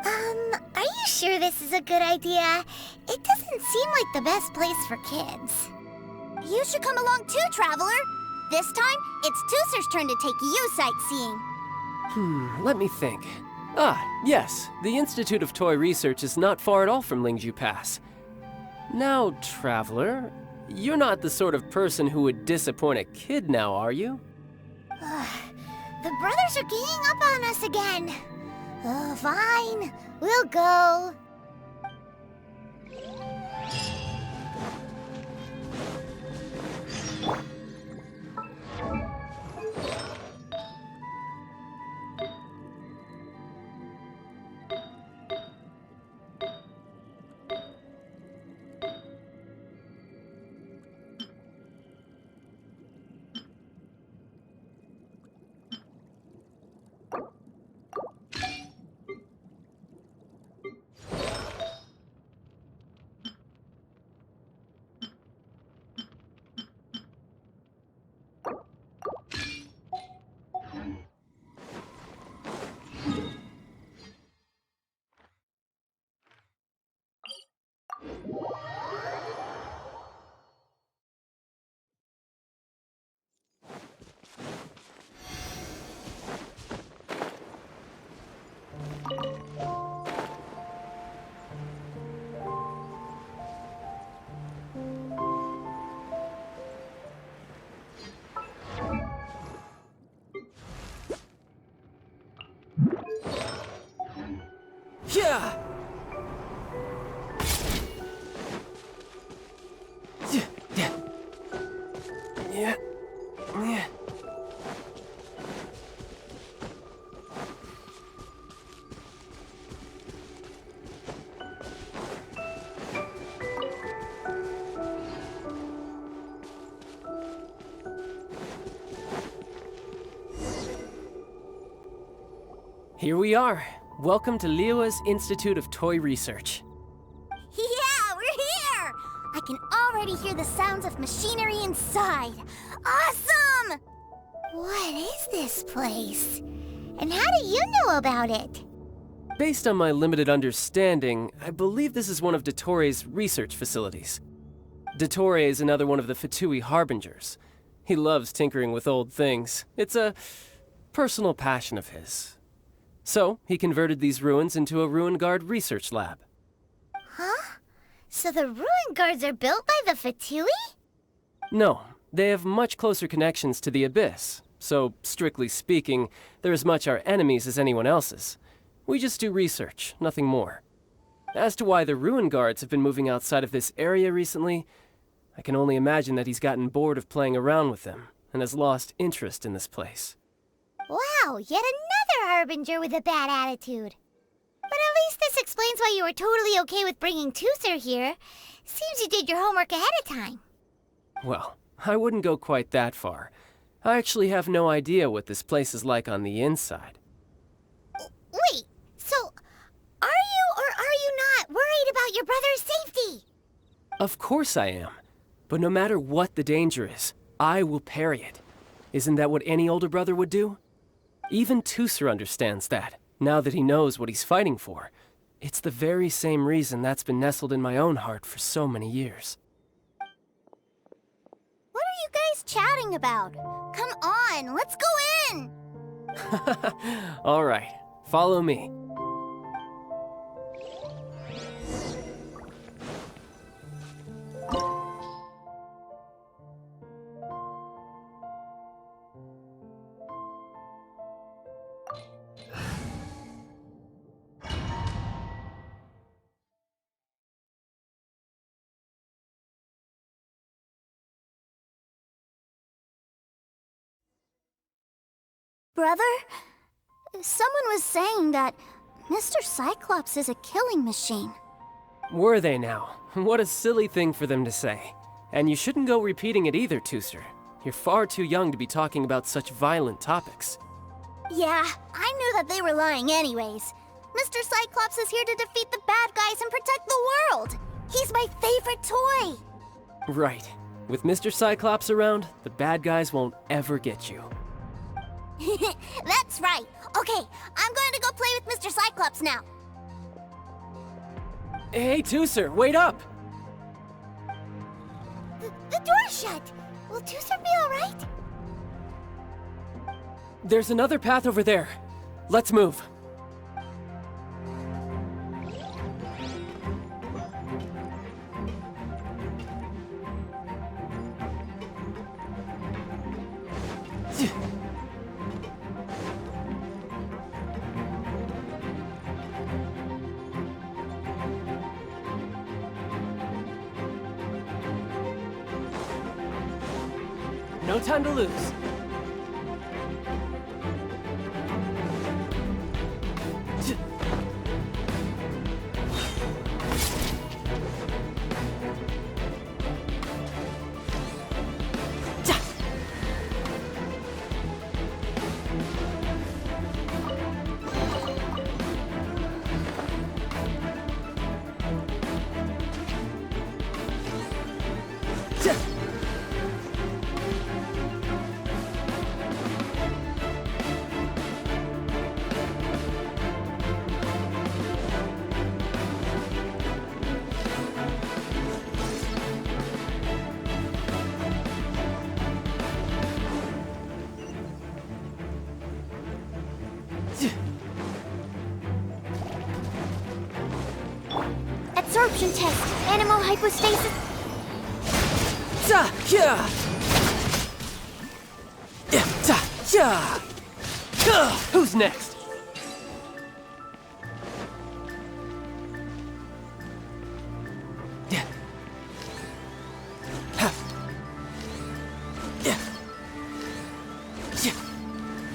Are you sure this is a good idea? It doesn't seem like the best place for kids. You should come along too, Traveler. This time, it's Tusser's turn to take you sightseeing. Let me think. Ah, yes. The Institute of Toy Research is not far at all from Lingju Pass. Now, Traveler, you're not the sort of person who would disappoint a kid now, are you? The brothers are ganging up on us again. Oh, fine. We'll go. Yeah! Yeah. Yeah. Here we are. Welcome to Liyue's Institute of Toy Research. Yeah, we're here! I can already hear the sounds of machinery inside. Awesome! What is this place? And how do you know about it? Based on my limited understanding, I believe this is one of Dottoro's research facilities. Dottore is another one of the Fatui Harbingers. He loves tinkering with old things. It's a personal passion of his. So, he converted these ruins into a Ruin Guard research lab. Huh? So the ruin guards are built by the Fatui? No, they have much closer connections to the Abyss. So, strictly speaking, they're as much our enemies as anyone else's. We just do research, nothing more. As to why the Ruin Guards have been moving outside of this area recently, I can only imagine that he's gotten bored of playing around with them and has lost interest in this place. Wow, yet another Harbinger with a bad attitude. But at least this explains why you were totally okay with bringing Toother here. Seems you did your homework ahead of time. Well, I wouldn't go quite that far. I actually have no idea what this place is like on the inside. Wait, so are you or are you not worried about your brother's safety? Of course I am. But no matter what the danger is, I will parry it. Isn't that what any older brother would do? Even Toother understands that, now that he knows what he's fighting for. It's the very same reason that's been nestled in my own heart for so many years. What are you guys chatting about? Come on, let's go in! All right, follow me. Brother, someone was saying that Mr. Cyclops is a killing machine. Were they now? What a silly thing for them to say. And you shouldn't go repeating it either, Toother. You're far too young to be talking about such violent topics. Yeah, I knew that they were lying anyways. Mr. Cyclops is here to defeat the bad guys and protect the world. He's my favorite toy. Right. With Mr. Cyclops around, the bad guys won't ever get you. That's right. Okay, I'm going to go play with Mr. Cyclops now. Hey, Toother, wait up! The door's shut. Will Toother be all right? There's another path over there. Let's move. No time to lose. Absorption test. Animal hypostasis. Who's next?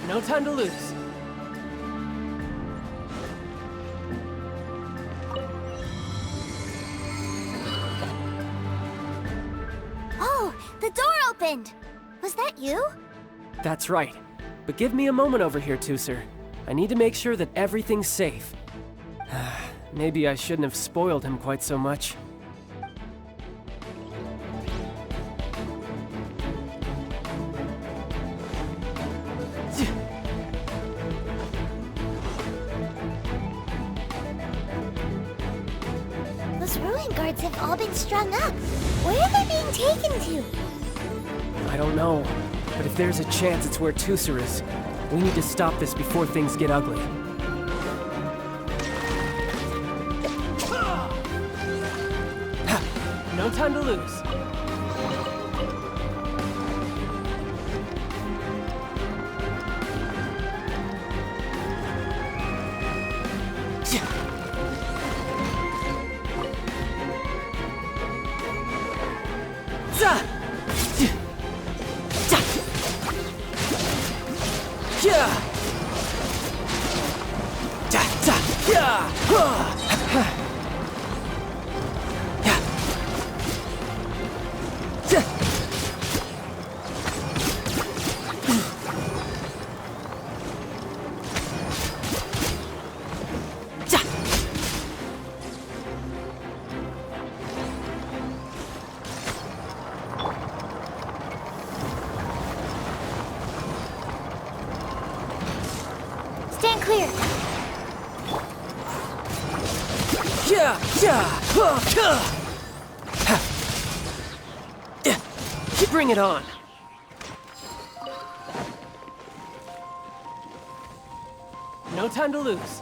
No time to lose. Oh, the door opened. Was that you? That's right. But give me a moment over here, Tooser. I need to make sure that everything's safe. Maybe I shouldn't have spoiled him quite so much. Those ruin guards have all been strung up. Where are they being taken to? I don't know, but if there's a chance it's where Tooser is, we need to stop this before things get ugly. No time to lose. Stand clear. Bring it on. No time to lose.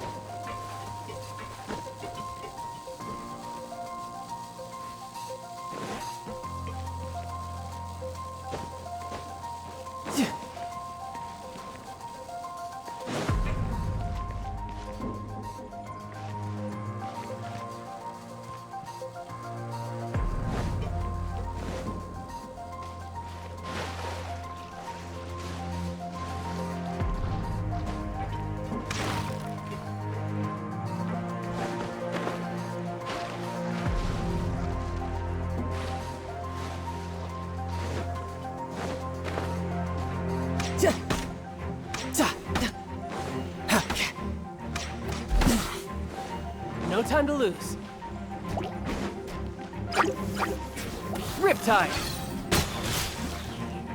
No time to lose. Riptide!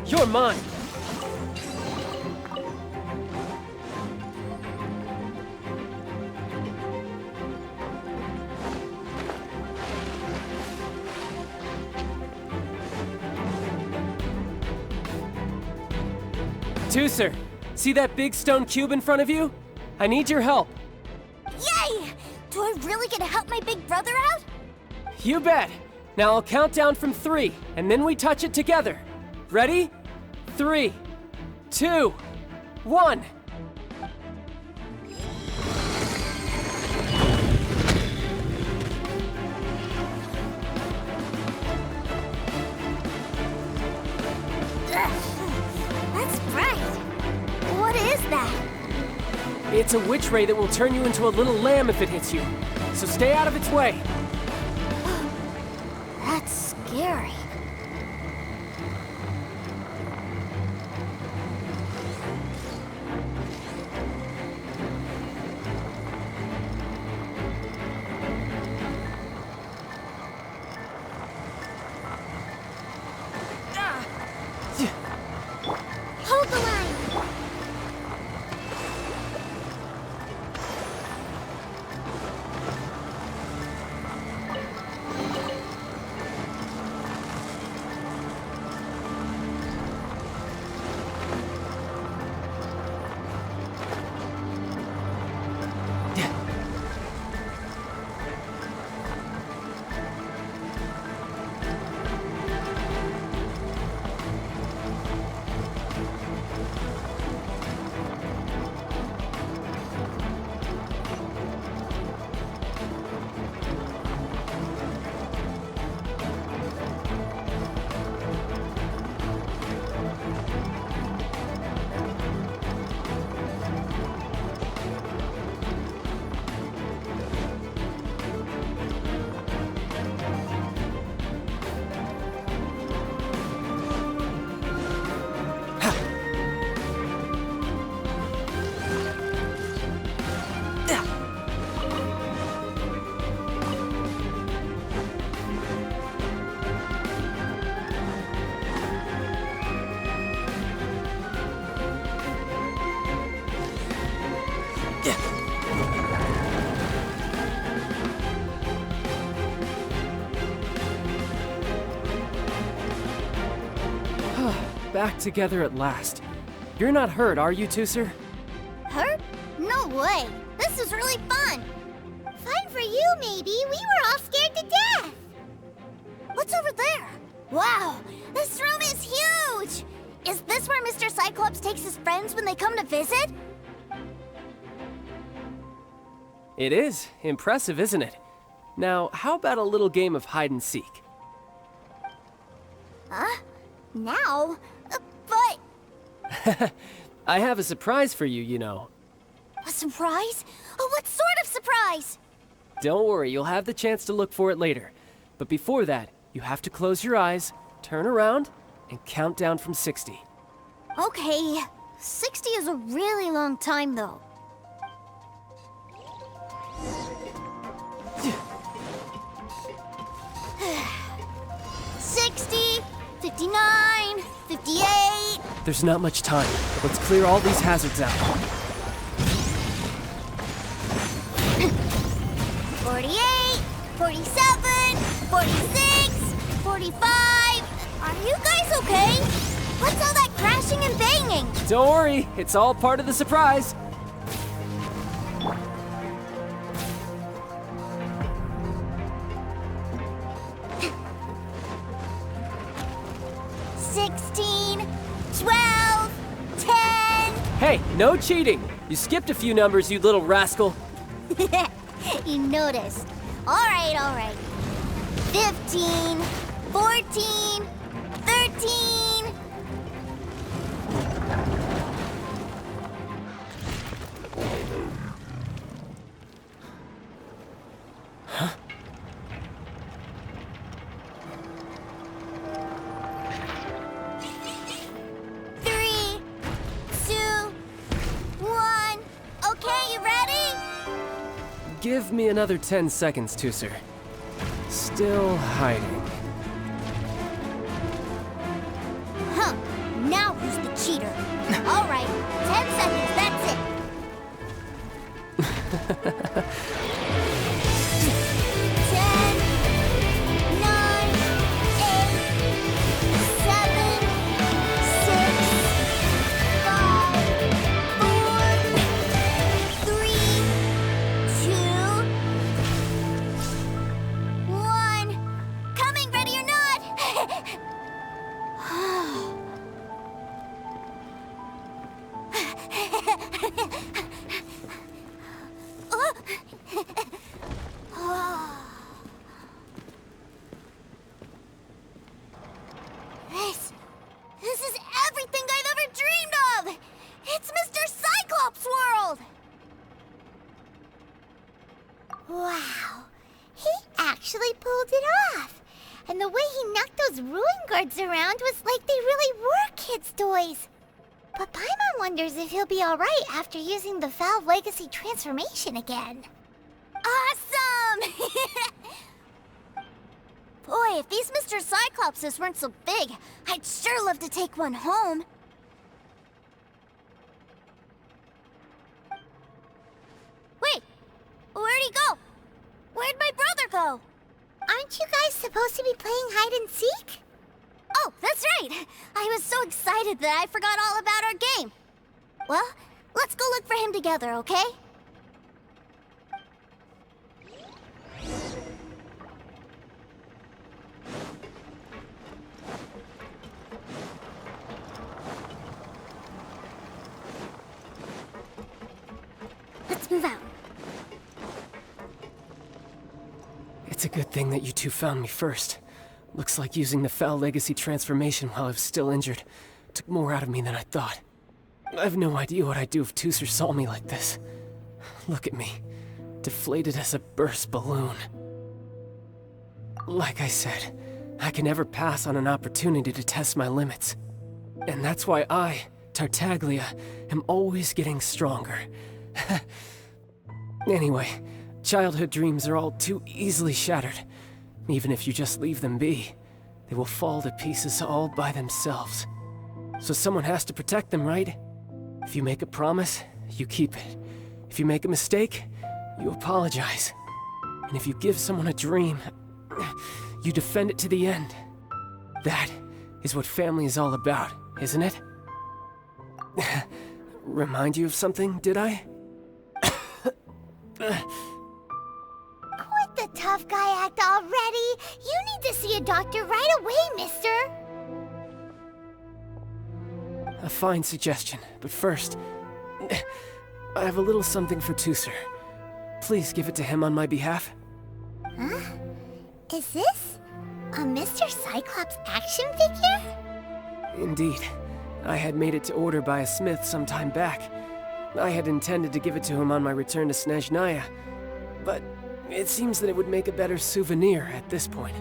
You're mine! Tooser, see that big stone cube in front of you? I need your help. Yay! Do I really get to help my big brother out? You bet. Now I'll count down from 3, and then we touch it together. Ready? 3, 2, 1. It's a witch ray that will turn you into a little lamb if it hits you. So stay out of its way. That's scary. Hold the line. Back together at last. You're not hurt, are you, Tooser? Hurt? No way. This is really fun. Fun for you, maybe. We were all scared to death. What's over there? Wow, this room is huge. Is this where Mr. Cyclops takes his friends when they come to visit? It is. Impressive, isn't it? Now, how about a little game of hide and seek? Huh? Now? But... I have a surprise for you, you know. A surprise? Oh, what sort of surprise? Don't worry, you'll have the chance to look for it later. But before that, you have to close your eyes, turn around, and count down from 60. Okay. 60 is a really long time, though. $60, $59, $58. There's not much time. Let's clear all these hazards out. 48, 47, 46, 45. Are you guys okay? What's all that crashing and banging? Don't worry, it's all part of the surprise. Hey, no cheating! You skipped a few numbers, you little rascal. You noticed. All right. 15, 14, 13. Huh? Give me another 10 seconds, Tooser. Still hiding. Huh. Now who's the cheater? All right. 10 seconds, that's it. 10, 9, 8, 7, 6, 5, 4, 3, 2, 1. Coming, ready or not? Wow, he actually pulled it off. And the way he knocked those ruin guards around was like they really were kids' toys. But Paimon wonders if he'll be alright after using the Valve Legacy transformation again. Awesome! Boy, if these Mr. Cyclopses weren't so big, I'd sure love to take one home. Wait, where'd he go? Where'd my brother go? Aren't you guys supposed to be playing hide and seek? Oh, that's right! I was so excited that I forgot all about our game. Well, let's go look for him together, okay? Let's move out. It's a good thing that you two found me first. Looks like using the Foul Legacy transformation while I was still injured took more out of me than I thought. I have no idea what I'd do if Tooser saw me like this. Look at me, deflated as a burst balloon. Like I said, I can never pass on an opportunity to test my limits. And that's why I, Tartaglia, am always getting stronger. Anyway, childhood dreams are all too easily shattered. Even if you just leave them be, they will fall to pieces all by themselves. So someone has to protect them, right? If you make a promise, you keep it. If you make a mistake, you apologize. And if you give someone a dream, you defend it to the end. That is what family is all about, isn't it? Remind you of something, did I? Quit the tough guy act already! You need to see a doctor right away, mister! A fine suggestion, but first, I have a little something for Tooser. Please give it to him on my behalf. Huh? Is this a Mr. Cyclops action figure? Indeed. I had made it to order by a smith some time back. I had intended to give it to him on my return to Snezhnaya, but it seems that it would make a better souvenir at this point.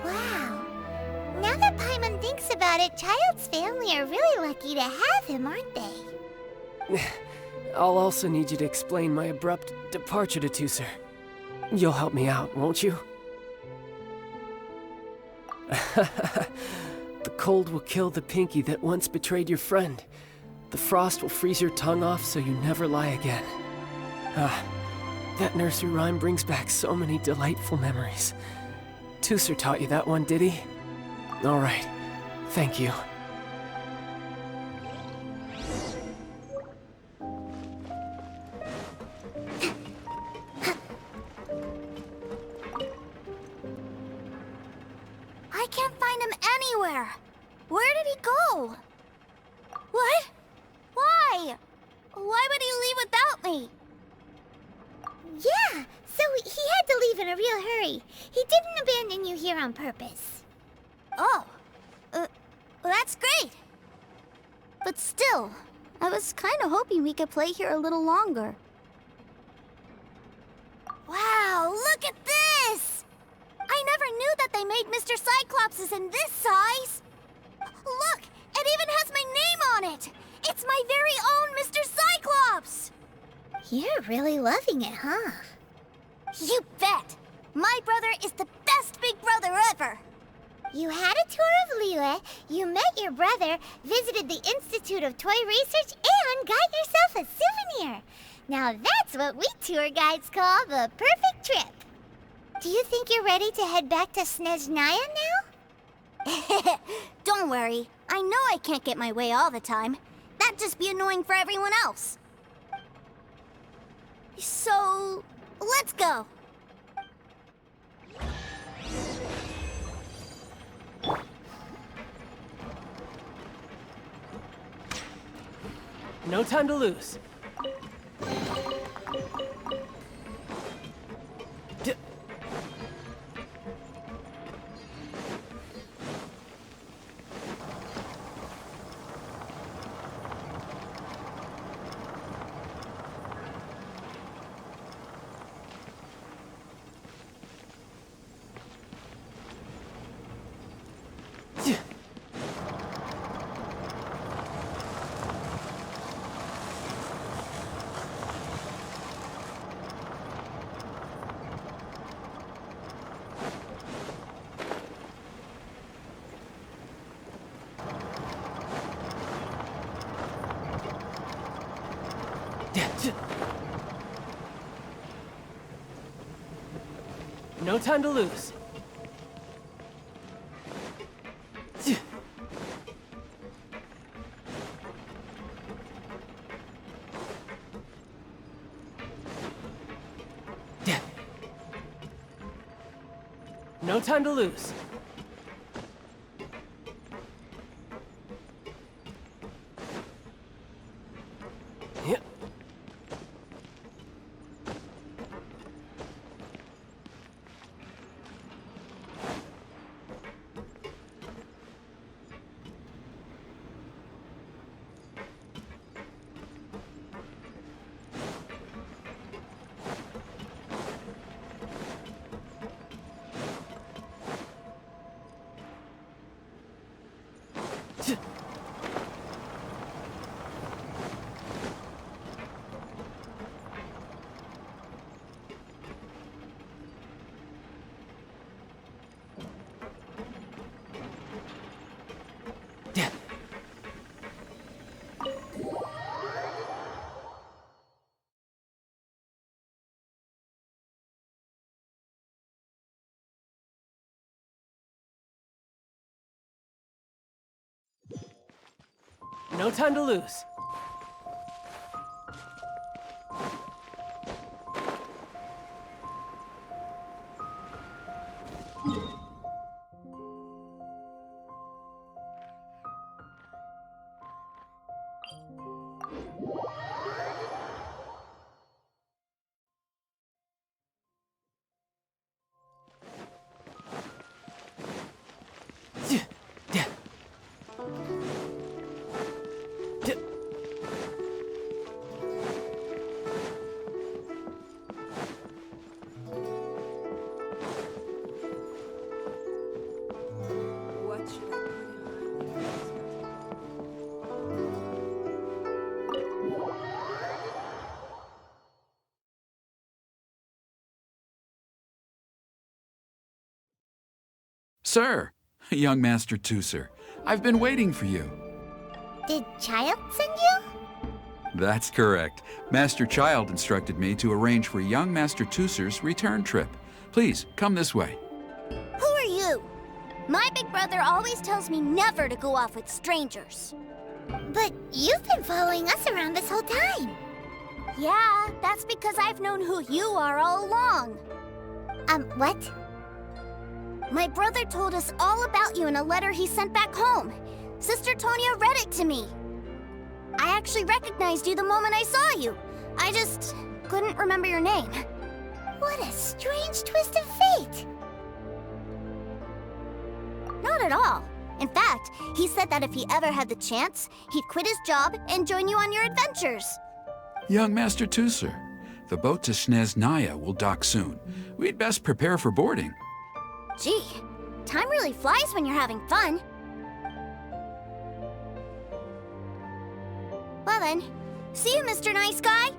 Wow. Now that Paimon thinks about it, Child's family are really lucky to have him, aren't they? I'll also need you to explain my abrupt departure to Tooser. You'll help me out, won't you? The cold will kill the pinky that once betrayed your friend. The frost will freeze your tongue off so you never lie again. Ah, that nursery rhyme brings back so many delightful memories. Tooser taught you that one, did he? All right, thank you. I can't find him anywhere. Where did he go? What? Why? Why would he leave without me? Yeah, so he had to leave in a real hurry. He didn't abandon you here on purpose. Oh, well, that's great. But still, I was kind of hoping we could play here a little longer. Wow, look at this! I never knew that they made Mr. Cyclopses in this size. Look, it even has my name on it. It's my very own Mr. Cyclops! You're really loving it, huh? You bet! My brother is the best big brother ever! You had a tour of Liyue, you met your brother, visited the Institute of Toy Research, and got yourself a souvenir! Now that's what we tour guides call the perfect trip! Do you think you're ready to head back to Snezhnaya now? Don't worry. I know I can't get my way all the time. That'd just be annoying for everyone else. So, let's go. No time to lose. No time to lose. No time to lose. Yep. No time to lose. Sir, young Master Tooser, I've been waiting for you. Did Child send you? That's correct. Master Child instructed me to arrange for young Master Tooser's return trip. Please, come this way. Who are you? My big brother always tells me never to go off with strangers. But you've been following us around this whole time. Yeah, that's because I've known who you are all along. What? My brother told us all about you in a letter he sent back home. Sister Tonya read it to me. I actually recognized you the moment I saw you. I just couldn't remember your name. What a strange twist of fate. Not at all. In fact, he said that if he ever had the chance, he'd quit his job and join you on your adventures. Young Master Tooser, the boat to Snezhnaya will dock soon. We'd best prepare for boarding. Gee, time really flies when you're having fun. Well then, see you, Mr. Nice Guy.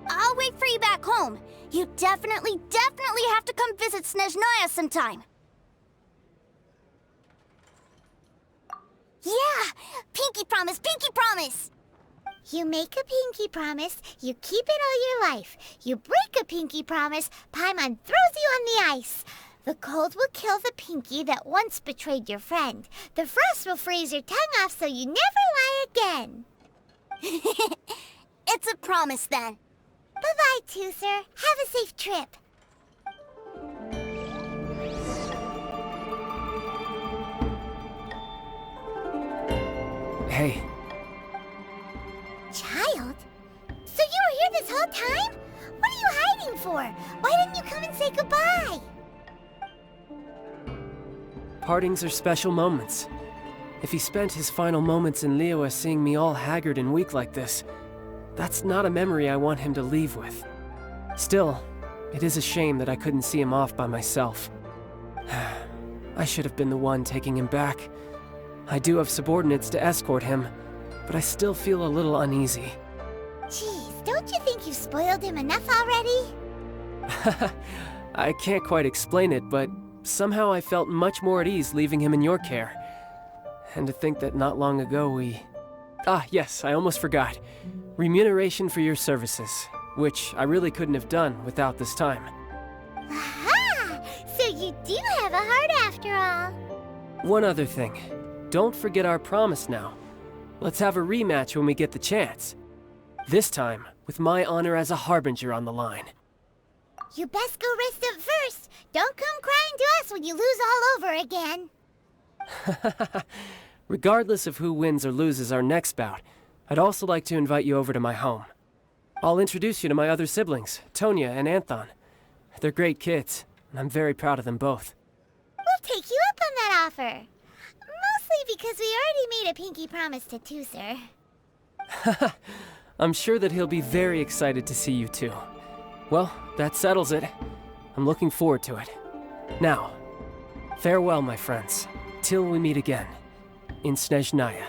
I'll wait for you back home. You definitely have to come visit Snezhnaya sometime. Yeah! Pinky promise, pinky promise! You make a pinky promise, you keep it all your life. You break a pinky promise, Paimon throws you on the ice. The cold will kill the pinky that once betrayed your friend. The frost will freeze your tongue off so you never lie again. It's a promise then. Bye-bye, Tooser. Have a safe trip. Hey. Child? So you were here this whole time? What are you hiding for? Why didn't you come and say goodbye? Partings are special moments. If he spent his final moments in Liyue seeing me all haggard and weak like this, that's not a memory I want him to leave with. Still, it is a shame that I couldn't see him off by myself. I should have been the one taking him back. I do have subordinates to escort him, but I still feel a little uneasy. Jeez, don't you think you've spoiled him enough already? I can't quite explain it, but somehow I felt much more at ease leaving him in your care. And to think that not long ago we... Ah, yes, I almost forgot. Remuneration for your services, which I really couldn't have done without this time. Aha! do have a heart after all. One other thing. Don't forget our promise now. Let's have a rematch when we get the chance. This time, with my honor as a harbinger on the line. You best go rest up first. Don't come crying to us when you lose all over again. Regardless of who wins or loses our next bout, I'd also like to invite you over to my home. I'll introduce you to my other siblings, Tonya and Anthon. They're great kids, and I'm very proud of them both. We'll take you up on that offer. Mostly because we already made a pinky promise to Tooser. I'm sure that he'll be very excited to see you too. Well, that settles it. I'm looking forward to it. Now, farewell, my friends, till we meet again in Snezhnaya.